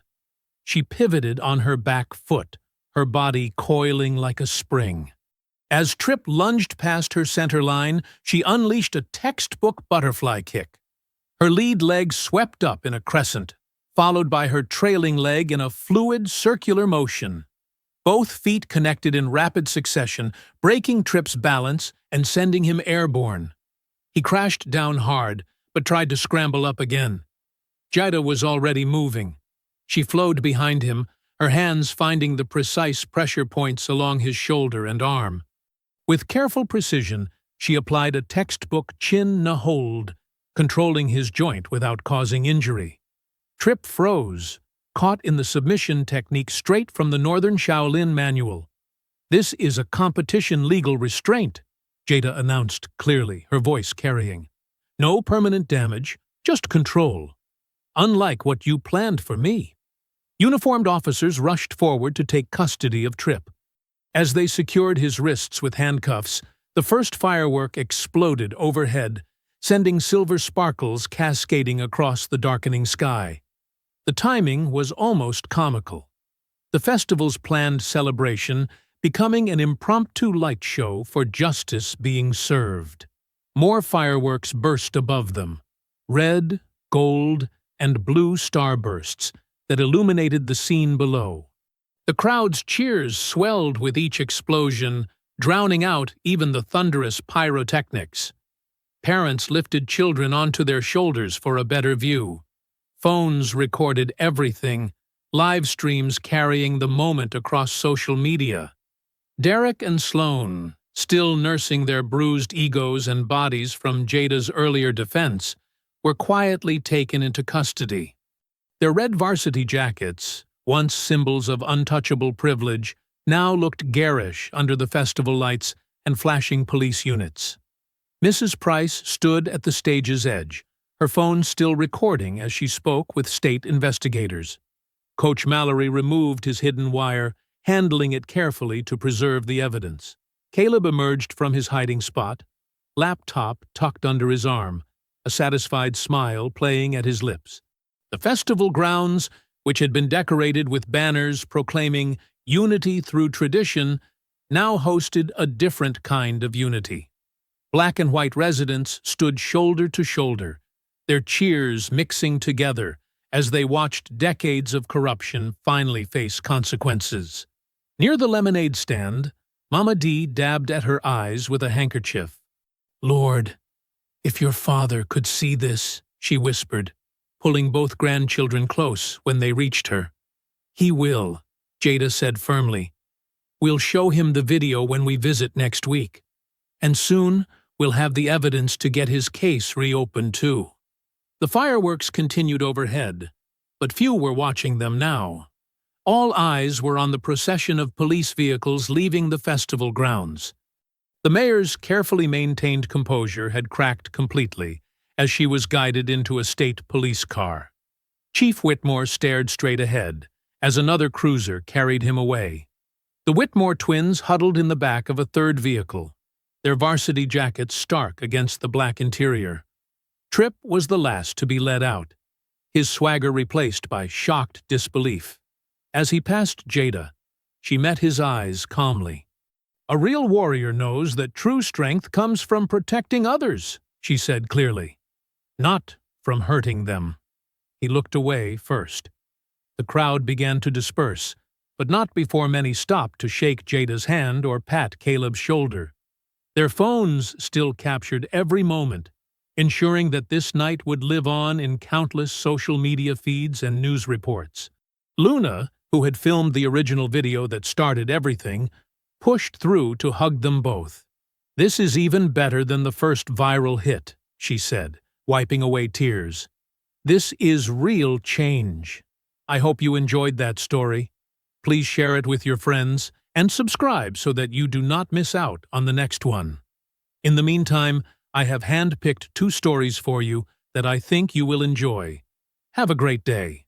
She pivoted on her back foot, her body coiling like a spring. As Trip lunged past her center line, she unleashed a textbook butterfly kick. Her lead leg swept up in a crescent, followed by her trailing leg in a fluid, circular motion. Both feet connected in rapid succession, breaking Trip's balance and sending him airborne. He crashed down hard, but tried to scramble up again. Jada was already moving. She flowed behind him, her hands finding the precise pressure points along his shoulder and arm. With careful precision, she applied a textbook chin na hold, controlling his joint without causing injury. Trip froze, caught in the submission technique straight from the Northern Shaolin manual. "This is a competition legal restraint," Jada announced clearly, her voice carrying. "No permanent damage, just control. Unlike what you planned for me." Uniformed officers rushed forward to take custody of Trip. As they secured his wrists with handcuffs, the first firework exploded overhead, sending silver sparkles cascading across the darkening sky. The timing was almost comical. The festival's planned celebration becoming an impromptu light show for justice being served. More fireworks burst above them, red, gold, and blue starbursts that illuminated the scene below. The crowd's cheers swelled with each explosion, drowning out even the thunderous pyrotechnics. Parents lifted children onto their shoulders for a better view. Phones recorded everything, live streams carrying the moment across social media. Derek and Sloan, still nursing their bruised egos and bodies from Jada's earlier defense, were quietly taken into custody. Their red varsity jackets, once symbols of untouchable privilege, now looked garish under the festival lights and flashing police units. Mrs. Price stood at the stage's edge, her phone still recording as she spoke with state investigators. Coach Mallory removed his hidden wire, handling it carefully to preserve the evidence. Caleb emerged from his hiding spot, laptop tucked under his arm, a satisfied smile playing at his lips. The festival grounds, which had been decorated with banners proclaiming unity through tradition, now hosted a different kind of unity. Black and white residents stood shoulder to shoulder, their cheers mixing together as they watched decades of corruption finally face consequences. Near the lemonade stand, Mama D dabbed at her eyes with a handkerchief. "Lord, if your father could see this," she whispered, pulling both grandchildren close when they reached her. "He will," Jada said firmly. "We'll show him the video when we visit next week. And soon, we'll have the evidence to get his case reopened too." The fireworks continued overhead, but few were watching them now. All eyes were on the procession of police vehicles leaving the festival grounds. The mayor's carefully maintained composure had cracked completely as she was guided into a state police car. Chief Whitmore stared straight ahead as another cruiser carried him away. The Whitmore twins huddled in the back of a third vehicle, their varsity jackets stark against the black interior. Tripp was the last to be led out, his swagger replaced by shocked disbelief. As he passed Jada, she met his eyes calmly. "A real warrior knows that true strength comes from protecting others," she said clearly, "not from hurting them." He looked away first. The crowd began to disperse, but not before many stopped to shake Jada's hand or pat Caleb's shoulder. Their phones still captured every moment, ensuring that this night would live on in countless social media feeds and news reports. Luna, who had filmed the original video that started everything, pushed through to hug them both. "This is even better than the first viral hit," she said, wiping away tears. "This is real change." I hope you enjoyed that story. Please share it with your friends and subscribe so that you do not miss out on the next one. In the meantime, I have handpicked 2 stories for you that I think you will enjoy. Have a great day.